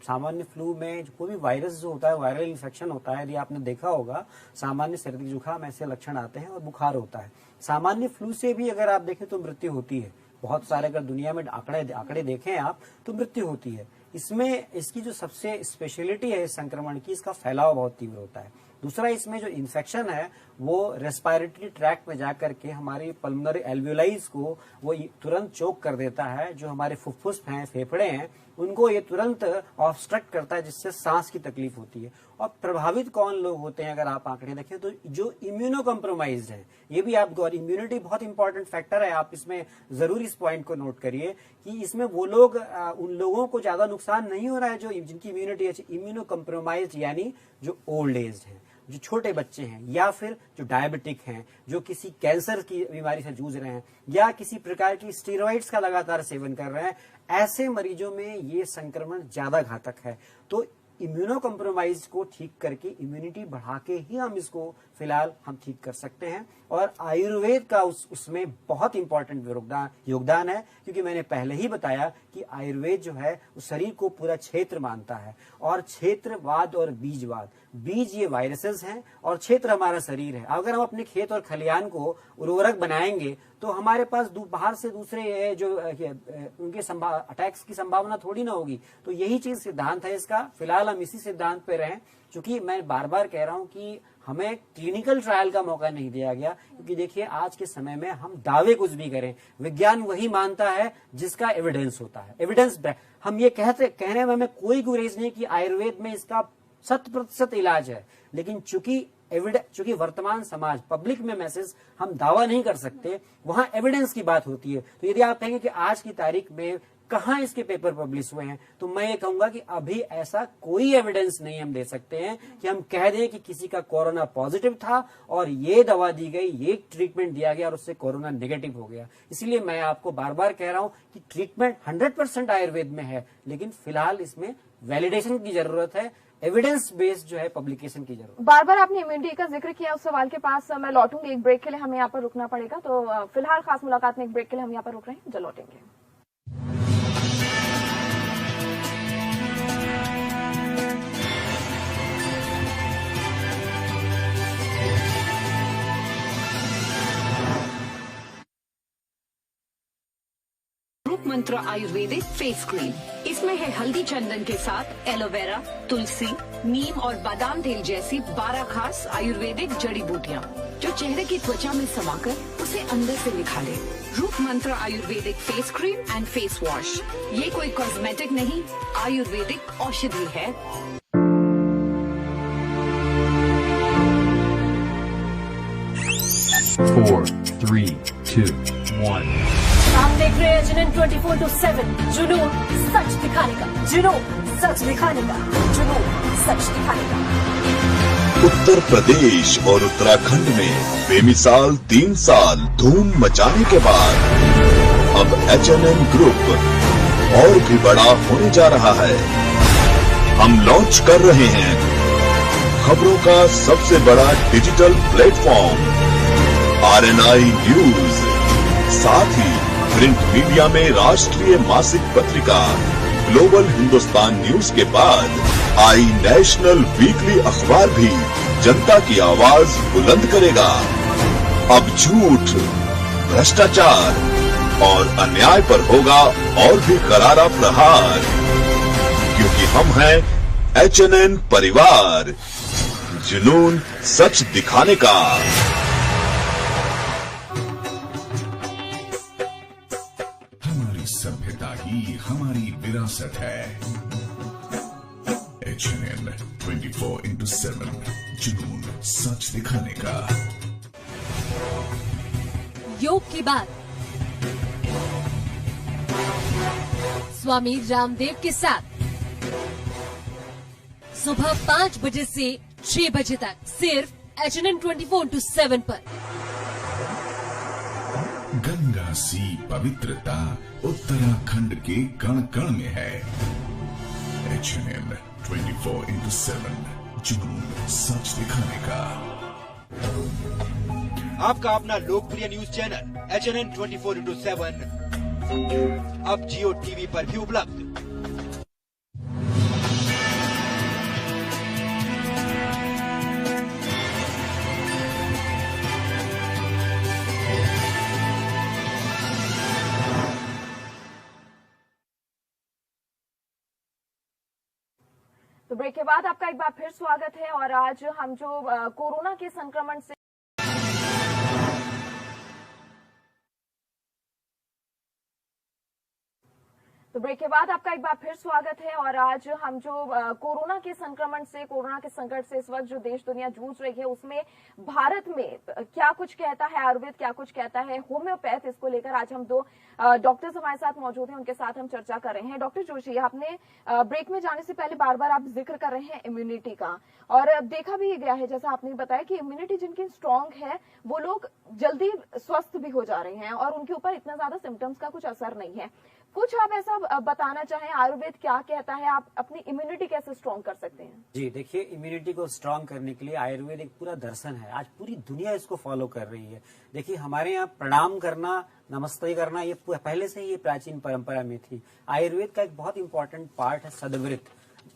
C: सामान्य फ्लू में कोई भी वायरस जो होता है, वायरल इन्फेक्शन होता है, यदि आपने देखा होगा सामान्य सर्दी जुकाम ऐसे लक्षण आते हैं और बुखार होता है। सामान्य फ्लू से भी अगर आप देखें तो मृत्यु होती है। बहुत सारे अगर दुनिया में आंकड़े देखें आप तो मृत्यु होती है। इसमें इसकी जो सबसे स्पेशलिटी है इस संक्रमण की, इसका फैलाव बहुत तीव्र होता है। दूसरा, इसमें जो इन्फेक्शन है वो रेस्पिरेटरी ट्रैक्ट में जाकर के हमारी पल्मोनरी एल्वियोलाइज को वो तुरंत चोक कर देता है। जो हमारे फुफ्फुस हैं, फेफड़े हैं, उनको ये तुरंत ऑब्स्ट्रक्ट करता है, जिससे सांस की तकलीफ होती है। और प्रभावित कौन लोग होते हैं अगर आप आंकड़े देखें तो जो इम्यूनो कम्प्रोमाइज्ड है, ये भी आप गौर, इम्यूनिटी बहुत इंपॉर्टेंट फैक्टर है। आप इसमें जरूर इस पॉइंट को नोट करिए कि इसमें वो लोग उन लोगों को ज्यादा नुकसान नहीं हो रहा है जो जिनकी इम्यूनिटी अच्छी, इम्यूनो कम्प्रोमाइज्ड यानी जो ओल्ड एज है, जो छोटे बच्चे हैं, या फिर जो डायबिटिक हैं, जो किसी कैंसर की बीमारी से जूझ रहे हैं, या किसी प्रकार की स्टेरॉइड्स का लगातार सेवन कर रहे हैं, ऐसे मरीजों में ये संक्रमण ज्यादा घातक है। तो इम्यूनो कम्प्रोमाइज को ठीक करके इम्यूनिटी बढ़ा के ही हम इसको फिलहाल हम ठीक कर सकते हैं। और आयुर्वेद का उसमें बहुत इंपॉर्टेंट योगदान है, क्योंकि मैंने पहले ही बताया कि आयुर्वेद जो है उस शरीर को पूरा क्षेत्र मानता है, और क्षेत्रवाद और बीजवाद, बीज ये वायरसेस हैं और क्षेत्र हमारा शरीर है। अगर हम अपने खेत और खलिहान को उर्वरक बनाएंगे तो हमारे पास बाहर से दूसरे जो उनके अटैक्स की संभावना थोड़ी ना होगी। तो यही चीज सिद्धांत है इसका। फिलहाल हम इसी सिद्धांत पे रहें, क्योंकि मैं बार बार कह रहा हूं कि हमें क्लिनिकल ट्रायल का मौका नहीं दिया गया, क्योंकि देखिए आज के समय में हम दावे कुछ भी करें, विज्ञान वही मानता है जिसका एविडेंस होता है। एविडेंस हम ये कहने में हमें कोई गुरेज नहीं कि आयुर्वेद में इसका 100% इलाज है, लेकिन चूंकि वर्तमान समाज पब्लिक में मैसेज हम दावा नहीं कर सकते, वहां एविडेंस की बात होती है। तो यदि आप कहेंगे कि आज की तारीख में कहां इसके पेपर पब्लिश हुए हैं, तो मैं ये कहूंगा कि अभी ऐसा कोई एविडेंस नहीं हम दे सकते हैं कि हम कह दें कि किसी का कोरोना पॉजिटिव था और ये दवा दी गई, ये ट्रीटमेंट दिया गया और उससे कोरोना नेगेटिव हो गया। इसलिए मैं आपको बार बार कह रहा हूं कि ट्रीटमेंट 100% आयुर्वेद में है, लेकिन फिलहाल इसमें वैलिडेशन की जरूरत है, एविडेंस बेस्ड जो है पब्लिकेशन की जरूरत।
B: बार बार आपने इम्यूनिटी का जिक्र किया, उस सवाल के पास मैं लौटूंगी। एक ब्रेक के लिए हमें यहाँ पर रुकना पड़ेगा, तो फिलहाल खास मुलाकात में एक ब्रेक के लिए हम यहाँ पर रुक रहे हैं, जल्द लौटेंगे।
D: मंत्र आयुर्वेदिक फेस क्रीम, इसमें है हल्दी चंदन के साथ एलोवेरा, तुलसी, नीम और बादाम तेल जैसी 12 खास आयुर्वेदिक जड़ी बूटियाँ, जो चेहरे की त्वचा में समाकर उसे अंदर से निखारे। रूप मंत्र Ayurvedic face cream and face wash, ये कोई कॉस्मेटिक नहीं, आयुर्वेदिक औषधि है।
E: 4, 3, 2, 1
F: आप देख रहे हैं जुनून 24/7, जुनून सच दिखाने का, जुनून सच दिखाने का, जुनून सच दिखाने का।
G: उत्तर प्रदेश और उत्तराखंड में बेमिसाल 3 साल धूम मचाने के बाद अब H&M ग्रुप और भी बड़ा होने जा रहा है। हम लॉन्च कर रहे हैं खबरों का सबसे बड़ा डिजिटल प्लेटफॉर्म RNI न्यूज। साथ ही प्रिंट मीडिया में राष्ट्रीय मासिक पत्रिका ग्लोबल हिंदुस्तान न्यूज के बाद आई नेशनल वीकली अखबार भी जनता की आवाज बुलंद करेगा। अब झूठ, भ्रष्टाचार और अन्याय पर होगा और भी करारा प्रहार, क्योंकि हम हैं H&N परिवार, जुनून सच दिखाने का।
H: हमारी सभ्यता ही हमारी विरासत है। H&N 24/7 जुनून सच दिखाने का।
F: योग की बात स्वामी रामदेव के साथ सुबह 5 बजे से 6 बजे तक सिर्फ H&N 24/7 पर।
H: गंगा सी पवित्रता उत्तराखंड के कण कण में है। H&N 24/7 जुनून सच दिखाने का।
I: आपका अपना लोकप्रिय न्यूज चैनल H&N 24/7 अब जियो टीवी पर भी उपलब्ध।
B: तो ब्रेक के बाद आपका एक बार फिर स्वागत है। और आज हम जो कोरोना के संक्रमण से तो ब्रेक के बाद आपका एक बार फिर स्वागत है। और आज हम जो कोरोना के संक्रमण से, कोरोना के संकट से इस वक्त जो देश दुनिया जूझ रही है, उसमें भारत में क्या कुछ कहता है आयुर्वेद, क्या कुछ कहता है होम्योपैथ, इसको लेकर आज हम दो डॉक्टर्स हमारे साथ मौजूद हैं, उनके साथ हम चर्चा कर रहे हैं। डॉक्टर जोशी, आपने ब्रेक में जाने से पहले बार बार आप जिक्र कर रहे हैं इम्यूनिटी का, और देखा भी गया है, जैसा आपने बताया कि इम्यूनिटी जिनकी स्ट्रांग है वो लोग जल्दी स्वस्थ भी हो जा रहे हैं और उनके ऊपर इतना ज्यादा सिम्टम्स का कुछ असर नहीं है। कुछ आप ऐसा बताना चाहें, आयुर्वेद क्या कहता है, आप अपनी इम्यूनिटी कैसे स्ट्रांग कर सकते हैं?
C: जी देखिए, इम्यूनिटी को स्ट्रांग करने के लिए आयुर्वेद एक पूरा दर्शन है। आज पूरी दुनिया इसको फॉलो कर रही है। देखिए, हमारे यहाँ प्रणाम करना, नमस्ते करना, ये पहले से ही ये प्राचीन परंपरा में थी। आयुर्वेद का एक बहुत इंपॉर्टेंट पार्ट है सदवृत,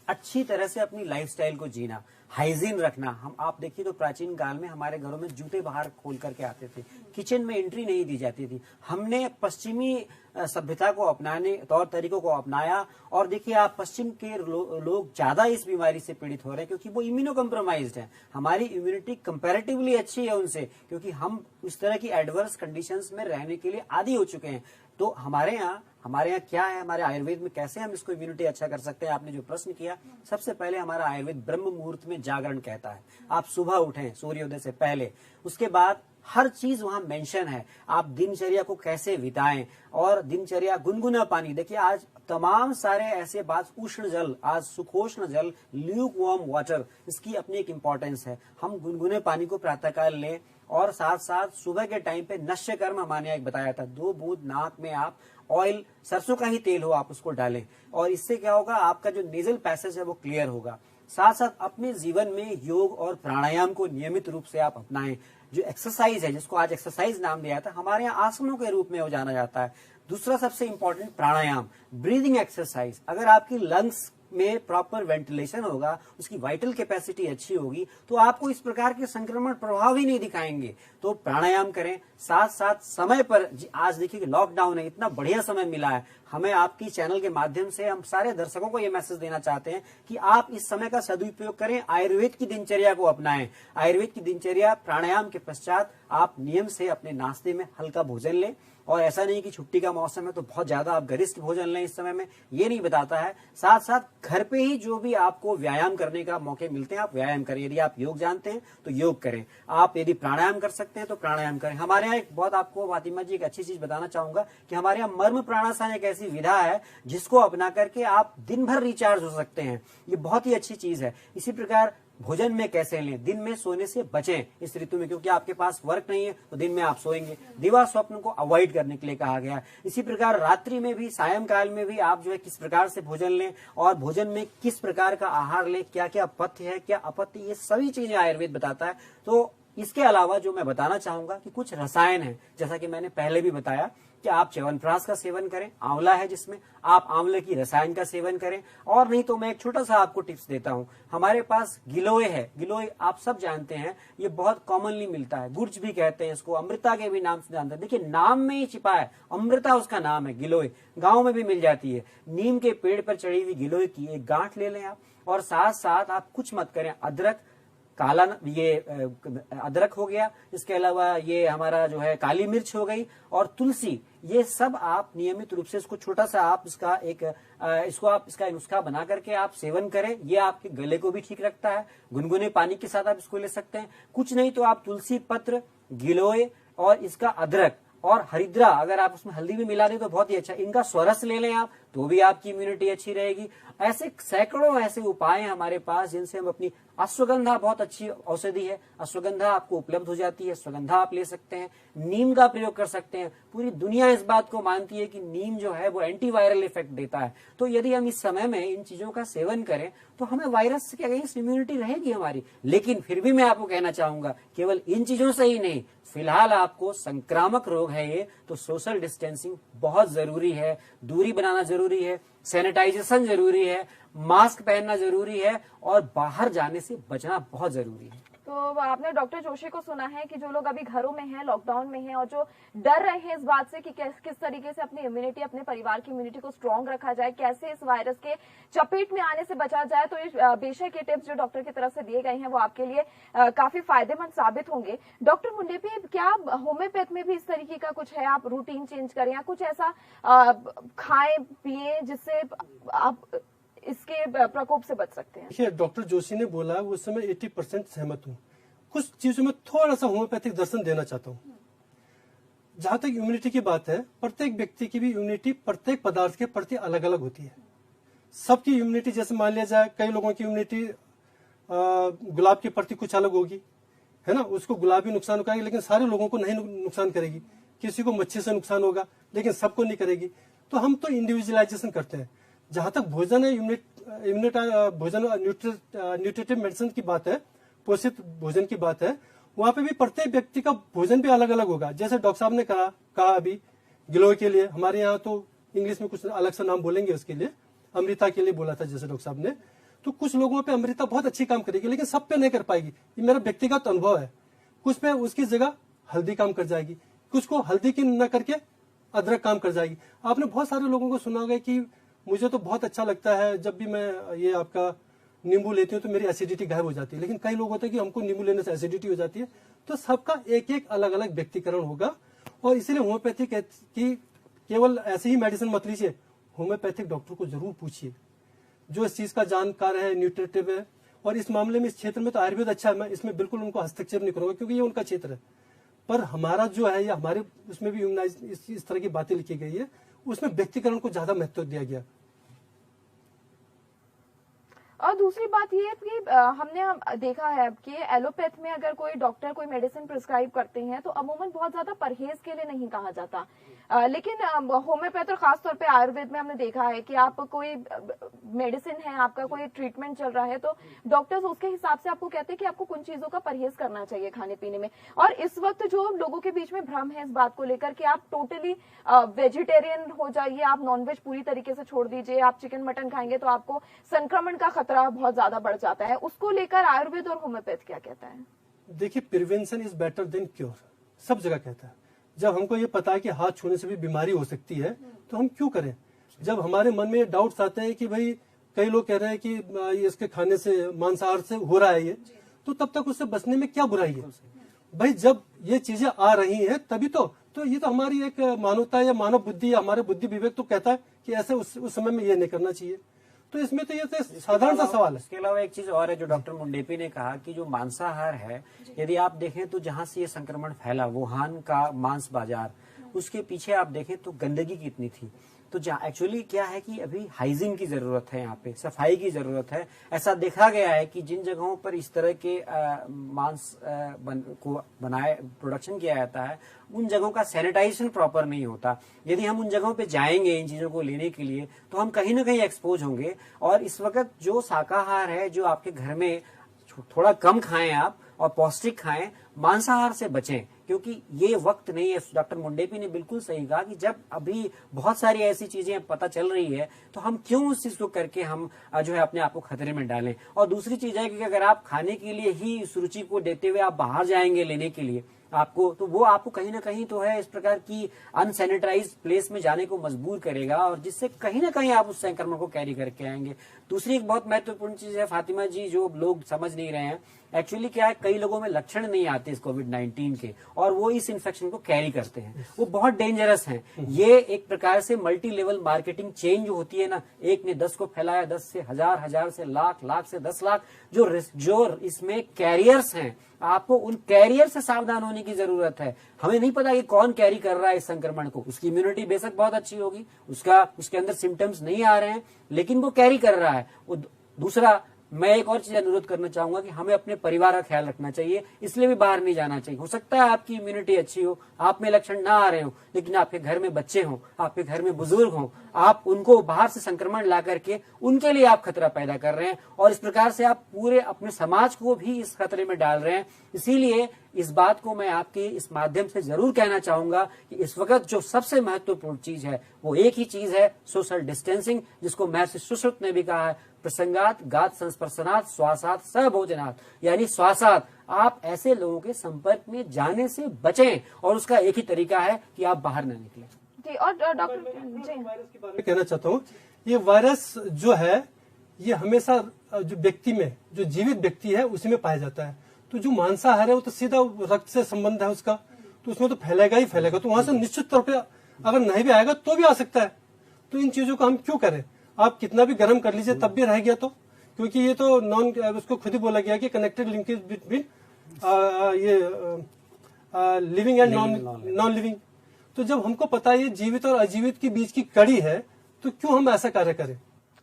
C: अच्छी तरह से अपनी लाइफस्टाइल को जीना, हाइजीन रखना। हम आप देखिए तो प्राचीन काल में हमारे घरों में जूते बाहर खोल करके आते थे, किचन में एंट्री नहीं दी जाती थी। हमने पश्चिमी सभ्यता को अपनाने, तौर तरीकों को अपनाया, और देखिए आप पश्चिम के लोग ज्यादा इस बीमारी से पीड़ित हो रहे हैं क्योंकि वो इम्यूनो कम्प्रोमाइज्ड है। हमारी इम्यूनिटी कंपैरेटिवली अच्छी है उनसे, क्योंकि हम इस तरह की एडवर्स कंडीशंस में रहने के लिए आदी हो चुके हैं। तो हमारे यहाँ क्या है, हमारे आयुर्वेद में कैसे हम इसको इम्यूनिटी अच्छा कर सकते हैं, आपने जो प्रश्न किया, सबसे पहले हमारा आयुर्वेद ब्रह्म मुहूर्त में जागरण कहता है। आप सुबह उठें सूर्योदय से पहले, उसके बाद हर चीज वहां मेंशन है। आप दिनचर्या को कैसे बिताएं, और दिनचर्या, गुनगुना पानी। देखिए आज तमाम सारे ऐसे बात, उष्ण जल, आज सुखोष्ण जल, ल्यूक वार्म वाटर, इसकी अपनी एक इम्पोर्टेंस है। हम गुनगुने पानी को प्रातःकाल लें, और साथ साथ सुबह के टाइम पे नश्य कर्म हमारे यहाँ एक बताया था, 2 बूंद नाक में आप ऑयल, सरसों का ही तेल हो, आप उसको डालें, और इससे क्या होगा, आपका जो नेजल पैसेज है वो क्लियर होगा। साथ साथ अपने जीवन में योग और प्राणायाम को नियमित रूप से आप अपनाएं। जो एक्सरसाइज है, जिसको आज एक्सरसाइज नाम दिया था, हमारे यहाँ आसनों के रूप में वो जाना जाता है। दूसरा सबसे इंपॉर्टेंट प्राणायाम, ब्रीदिंग एक्सरसाइज। अगर आपकी लंग्स में प्रॉपर वेंटिलेशन होगा, उसकी वाइटल कैपेसिटी अच्छी होगी, तो आपको इस प्रकार के संक्रमण प्रभाव ही नहीं दिखाएंगे। तो प्राणायाम करें, साथ साथ समय पर। आज देखिए कि लॉकडाउन है, इतना बढ़िया समय मिला है हमें। आपकी चैनल के माध्यम से हम सारे दर्शकों को ये मैसेज देना चाहते हैं कि आप इस समय का सदुपयोग करें, आयुर्वेद की दिनचर्या को अपनाएं। आयुर्वेद की दिनचर्या, प्राणायाम के पश्चात आप नियम से अपने नाश्ते में हल्का भोजन लें, और ऐसा नहीं कि छुट्टी का मौसम है तो बहुत ज्यादा आप गरिष्ठ भोजन लें इस समय में, ये नहीं बताता है। साथ साथ घर पे ही जो भी आपको व्यायाम करने का मौके मिलते हैं, आप व्यायाम करें। यदि आप योग जानते हैं तो योग करें, आप यदि प्राणायाम कर सकते हैं तो प्राणायाम करें। हमारे यहाँ एक बहुत, आपको फातिमा जी एक अच्छी चीज बताना चाहूंगा कि हमारे यहाँ मर्म प्राणायाम एक ऐसी विधा है जिसको अपना करके आप दिन भर रिचार्ज हो सकते हैं। ये बहुत ही अच्छी चीज है। इसी प्रकार भोजन में कैसे लें, दिन में सोने से बचें इस ऋतु में, क्योंकि आपके पास वर्क नहीं है तो दिन में आप सोएंगे। दिवा स्वप्न को अवॉइड करने के लिए कहा गया है। इसी प्रकार रात्रि में भी, सायंकाल में भी आप जो है किस प्रकार से भोजन लें और भोजन में किस प्रकार का आहार लें, क्या क्या पथ्य है, क्या अपत्य, ये सभी चीजें आयुर्वेद बताता है। तो इसके अलावा जो मैं बताना चाहूंगा कि कुछ रसायन है, जैसा कि मैंने पहले भी बताया कि आप च्यवनप्राश का सेवन करें, आंवला है जिसमें आप आंवले की रसायन का सेवन करें। और नहीं तो मैं एक छोटा सा आपको टिप्स देता हूं, हमारे पास गिलोय है। गिलोय आप सब जानते हैं, ये बहुत कॉमनली मिलता है, गुर्ज भी कहते हैं इसको, अमृता के भी नाम से जानते हैं। देखिए नाम में ही छिपा है, अमृता उसका नाम है, गिलोय गाँव में भी मिल जाती है। नीम के पेड़ पर चढ़ी हुई गिलोय की एक गांठ ले लें आप, और साथ साथ आप कुछ मत करें, अदरक, काला, ये अदरक हो गया, इसके अलावा ये हमारा जो है काली मिर्च हो गई, और तुलसी, ये सब आप नियमित रूप से इसको छोटा सा आप इसका इसका नुस्खा बना करके आप सेवन करें। ये आपके गले को भी ठीक रखता है। गुनगुने पानी के साथ आप इसको ले सकते हैं। कुछ नहीं तो आप तुलसी पत्र, गिलोय और इसका अदरक और हरिद्रा, अगर आप उसमें हल्दी भी मिला दें तो बहुत ही अच्छा, इनका स्वरस ले लें आप, तो भी आपकी इम्यूनिटी अच्छी रहेगी। ऐसे सैकड़ों ऐसे उपाय हैं हमारे पास जिनसे हम अपनी, अश्वगंधा बहुत अच्छी औषधि है, अश्वगंधा आपको उपलब्ध हो जाती है, अश्वगंधा आप ले सकते हैं। नीम का प्रयोग कर सकते हैं। पूरी दुनिया इस बात को मानती है कि नीम जो है वो एंटीवायरल इफेक्ट देता है। तो यदि हम इस समय में इन चीजों का सेवन करें तो हमें वायरस के अगेंस्ट इम्यूनिटी रहेगी हमारी। लेकिन फिर भी मैं आपको कहना चाहूंगा, केवल इन चीजों से ही नहीं, फिलहाल आपको संक्रामक रोग है ये, तो सोशल डिस्टेंसिंग बहुत जरूरी है, दूरी बनाना जरूरी है, सैनिटाइजेशन जरूरी है, मास्क पहनना जरूरी है, और बाहर जाने से बचना बहुत जरूरी है।
B: तो आपने डॉक्टर जोशी को सुना है कि जो लोग अभी घरों में हैं, लॉकडाउन में हैं, और जो डर रहे हैं इस बात से कि किस तरीके से अपनी इम्यूनिटी, अपने परिवार की इम्यूनिटी को स्ट्रांग रखा जाए, कैसे इस वायरस के चपेट में आने से बचा जाए, तो ये बेशक ये टिप्स जो डॉक्टर की तरफ से दिए गए हैं वो आपके लिए काफी फायदेमंद साबित होंगे। डॉक्टर मुंडेपी, क्या होम्योपैथ में भी इस तरीके का कुछ है, आप रूटीन चेंज करें या कुछ ऐसा खाएं पिए जिससे आप इसके प्रकोप से बच सकते हैं?
A: देखिए, डॉक्टर जोशी ने बोला उस समय 80% सहमत हूँ। कुछ चीजों में थोड़ा सा होम्योपैथिक दर्शन देना चाहता हूँ। जहां तक इम्यूनिटी की बात है, प्रत्येक व्यक्ति की भी इम्यूनिटी प्रत्येक पदार्थ के प्रति अलग अलग होती है। सबकी इम्यूनिटी, जैसे मान लिया जाए कई लोगों की इम्यूनिटी गुलाब के प्रति कुछ अलग होगी, है ना, उसको गुलाब भी नुकसान करेगी लेकिन सारे लोगों को नहीं नुकसान करेगी। किसी को मच्छी से नुकसान होगा लेकिन सबको नहीं करेगी। तो हम तो इंडिविजुअलाइजेशन करते हैं। जहां तक भोजन है, भोजन न्यूट्रिटिव मेडिसिन की बात है, पोषित भोजन की बात है, वहां पे भी प्रत्येक व्यक्ति का भोजन भी अलग अलग होगा। जैसे डॉक्टर साहब ने कहा अभी गिलोय के लिए, हमारे यहाँ तो इंग्लिश में कुछ अलग सा नाम बोलेंगे उसके लिए, अमृता के लिए बोला था जैसे डॉक्टर साहब ने। तो कुछ लोगों पे अमृता बहुत अच्छी काम करेगी लेकिन सब पे नहीं कर पाएगी। ये मेरा व्यक्तिगत अनुभव है। कुछ पे उसकी जगह हल्दी काम कर जाएगी, कुछ को हल्दी की न करके अदरक काम कर जाएगी। आपने बहुत सारे लोगों को सुना होगा कि मुझे तो बहुत अच्छा लगता है जब भी मैं ये आपका नींबू लेती हूँ तो मेरी एसिडिटी गायब हो जाती है। लेकिन कई लोग होते हैं कि हमको नींबू लेने से एसिडिटी हो जाती है। तो सबका एक एक अलग अलग व्यक्तिकरण होगा, और इसीलिए होम्योपैथी की केवल ऐसे ही मेडिसिन मत लीजिए, होम्योपैथिक डॉक्टर को जरूर पूछिए जो इस चीज का जानकार है, न्यूट्रिटिव है। और इस मामले में, इस क्षेत्र में तो आयुर्वेद अच्छा है, मैं इसमें बिल्कुल उनको हस्तक्षेप नहीं करूंगा क्योंकि ये उनका क्षेत्र है। पर हमारा जो है, ये हमारे उसमें भी इस तरह की बातें लिखी गई है, उसमें व्यक्तिकरण को ज्यादा महत्व दिया गया।
B: और दूसरी बात ये है कि हमने देखा है कि एलोपैथ में अगर कोई डॉक्टर कोई मेडिसिन प्रिस्क्राइब करते हैं तो अमूमन बहुत ज्यादा परहेज के लिए नहीं कहा जाता, लेकिन होम्योपैथ और खासतौर पे आयुर्वेद में हमने देखा है कि आप कोई मेडिसिन है, आपका कोई ट्रीटमेंट चल रहा है तो डॉक्टर्स उसके हिसाब से आपको कहते हैं कि आपको कुछ चीजों का परहेज करना चाहिए खाने पीने में। और इस वक्त जो लोगों के बीच में भ्रम है इस बात को लेकर कि आप टोटली वेजिटेरियन हो जाइए, आप नॉनवेज पूरी तरीके से छोड़ दीजिए, आप चिकन मटन खाएंगे तो आपको संक्रमण का खतरा बहुत ज्यादा बढ़ जाता है, उसको लेकर आयुर्वेद और होम्योपैथ क्या कहता है?
A: देखिए, prevention is better than cure, सब जगह कहता है। जब हमको ये पता है कि हाथ छूने से भी बीमारी हो सकती है तो हम क्यों करें? जब हमारे मन में डाउट्स आते हैं कि भाई कई लोग कह रहे हैं कि इसके खाने से, मांसाहार से हो रहा है ये, तो तब तक उससे बचने में क्या बुराई है? भाई जब ये चीजें आ रही हैं तभी तो ये तो हमारी एक मानवता या मानव बुद्धि या हमारे बुद्धि विवेक तो कहता है कि ऐसे उस समय में ये नहीं करना चाहिए। तो इसमें तो ये तो साधारण सा सवाल है।
C: इसके अलावा एक चीज और है जो डॉक्टर मुंडेपी ने कहा कि जो मांसाहार है, यदि आप देखें तो जहां से ये संक्रमण फैला, वुहान का मांस बाजार, उसके पीछे आप देखें तो गंदगी कितनी थी। तो एक्चुअली क्या है कि अभी हाइजीन की जरूरत है, यहाँ पे सफाई की जरूरत है। ऐसा देखा गया है कि जिन जगहों पर इस तरह के मांस को बनाए प्रोडक्शन किया जाता है, उन जगहों का सैनिटाइजेशन प्रॉपर नहीं होता। यदि हम उन जगहों पे जाएंगे इन चीजों को लेने के लिए, तो हम कहीं ना कहीं एक्सपोज होंगे। और इस वक्त जो शाकाहार है, जो आपके घर में थोड़ा कम खाएं आप और पौष्टिक खाएं, मांसाहार से बचें, क्योंकि ये वक्त नहीं है। डॉक्टर मुंडेपी ने बिल्कुल सही कहा कि जब अभी बहुत सारी ऐसी चीजें पता चल रही है, तो हम क्यों उस चीज को करके हम जो है अपने आप को खतरे में डालें। और दूसरी चीज है कि अगर आप खाने के लिए ही इस रुचि को देते हुए आप बाहर जाएंगे लेने के लिए आपको, तो वो आपको कहीं ना कहीं तो है इस प्रकार की अनसैनिटाइज प्लेस में जाने को मजबूर करेगा, और जिससे कहीं ना कहीं आप उस संक्रमण को कैरी करके आएंगे। दूसरी एक बहुत महत्वपूर्ण चीज है फातिमा जी, जो लोग समझ नहीं रहे हैं, एक्चुअली क्या है, कई लोगों में लक्षण नहीं आते इस कोविड-19 के, और वो इस इन्फेक्शन को कैरी करते हैं। वो बहुत डेंजरस हैं। ये एक प्रकार से मल्टी लेवल मार्केटिंग चेन जो होती है ना, एक ने 10 को फैलाया, 10 से हजार, हजार से लाख, लाख से 10 लाख, जो इसमें कैरियर्स हैं, आपको उन कैरियर से सावधान होने की जरूरत है। हमें नहीं पता कि कौन कैरी कर रहा है इस संक्रमण को। उसकी इम्यूनिटी बेशक बहुत अच्छी होगी, उसके अंदर सिम्टम्स नहीं आ रहे हैं, लेकिन वो कैरी कर रहा है। दूसरा, मैं एक और चीज अनुरोध करना चाहूंगा कि हमें अपने परिवार का ख्याल रखना चाहिए, इसलिए भी बाहर नहीं जाना चाहिए। हो सकता है आपकी इम्यूनिटी अच्छी हो, आप में लक्षण ना आ रहे हो, लेकिन आपके घर में बच्चे हों, आपके घर में बुजुर्ग हों, आप उनको बाहर से संक्रमण ला करके उनके लिए आप खतरा पैदा कर रहे हैं, और इस प्रकार से आप पूरे अपने समाज को भी इस खतरे में डाल रहे हैं। इसीलिए इस बात को मैं आपके इस माध्यम से जरूर कहना चाहूंगा कि इस वक्त जो सबसे महत्वपूर्ण चीज है वो एक ही चीज है, सोशल डिस्टेंसिंग, जिसको महर्षि सुश्रुत ने भी कहा है, प्रसंगात गात संस्पर्शनात् श्वासात् सहभोजनात्, यानी श्वासात्, आप ऐसे लोगों के संपर्क में जाने से बचें, और उसका एक ही तरीका है कि आप बाहर न निकलें।
B: जी, और डॉक्टर
A: मैं कहना चाहता हूँ, ये वायरस जो है ये हमेशा जो व्यक्ति में, जो जीवित व्यक्ति है उसी में पाया जाता है। तो जो मांसाहार है वो तो सीधा रक्त से संबंध है उसका, तो उसमें तो फैलेगा ही फैलेगा। तो वहां से निश्चित तौर पे अगर नहीं भी आएगा तो भी आ सकता है। तो इन चीजों को हम क्यों करें? आप कितना भी गर्म कर लीजिए तब भी रह गया तो, क्योंकि ये तो उसको खुद ही बोला गया कि कनेक्टेड लिंकेज बिटवीन ये लिविंग एंड नॉन लिविंग। तो जब हमको पता है ये जीवित और अजीवित के बीच की कड़ी है, तो क्यों हम ऐसा कार्य करें?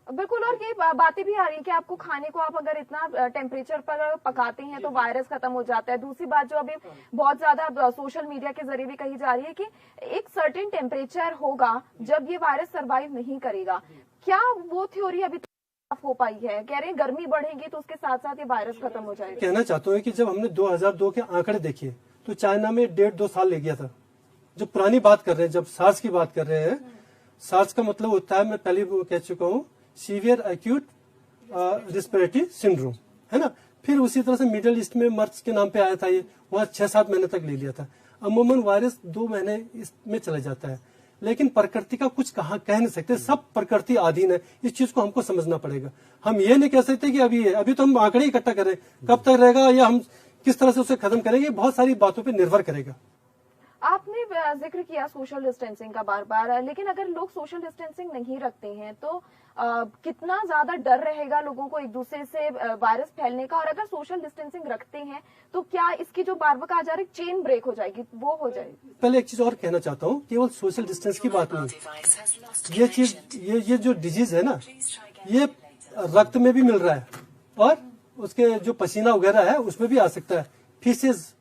B: बिल्कुल, और ये बातें भी आ रही है कि आपको खाने को आप अगर इतना टेम्परेचर पर पकाते हैं तो वायरस खत्म हो जाता है। दूसरी बात जो अभी बहुत ज्यादा सोशल मीडिया के जरिए भी कही जा रही है कि एक सर्टेन टेम्परेचर होगा जब ये वायरस सर्वाइव नहीं करेगा। क्या वो थ्योरी अभी तक हो पाई है? कह रहे हैं गर्मी बढ़ेगी तो उसके साथ साथ ये वायरस खत्म हो जाएगा।
A: कहना चाहता हूँ कि जब हमने 2002 के आंकड़े देखे तो चाइना में 1.5-2 साल ले गया था। जो पुरानी बात कर रहे हैं, जब सार्स की बात कर रहे हैं, सार्स का मतलब होता है, मैं पहले कह चुका हूँ, सीवियर एक्यूट रिस्पिरेटरी सिंड्रोम, है ना। फिर उसी तरह से मिडिल ईस्ट में मर्स के नाम पे आया था, ये वहाँ 6-7 महीने तक ले लिया था। अमूमन वायरस 2 महीने इसमें चला जाता है, लेकिन प्रकृति का कुछ कह नहीं सकते, सब प्रकृति अधीन है। इस चीज को हमको समझना पड़ेगा। हम ये नहीं कह सकते कि अभी तो हम आंकड़े इकट्ठा करें, कब तक रहेगा या हम किस तरह से उसे खत्म करेंगे, बहुत सारी बातों पर निर्भर करेगा।
B: आपने जिक्र किया सोशल डिस्टेंसिंग का बार बार, लेकिन अगर लोग सोशल डिस्टेंसिंग नहीं रखते हैं तो कितना ज्यादा डर रहेगा लोगों को एक दूसरे से वायरस फैलने का। और अगर सोशल डिस्टेंसिंग रखते हैं तो क्या इसकी जो बार बार कहा जा रही है चेन ब्रेक हो जाएगी, वो हो जाएगी?
A: पहले एक चीज और कहना चाहता हूँ, केवल सोशल डिस्टेंस की बात नहीं, ये चीज ये जो डिजीज है ना, ये रक्त में भी मिल रहा है और उसके जो पसीना वगैरह है उसमें भी आ सकता है, फीसेस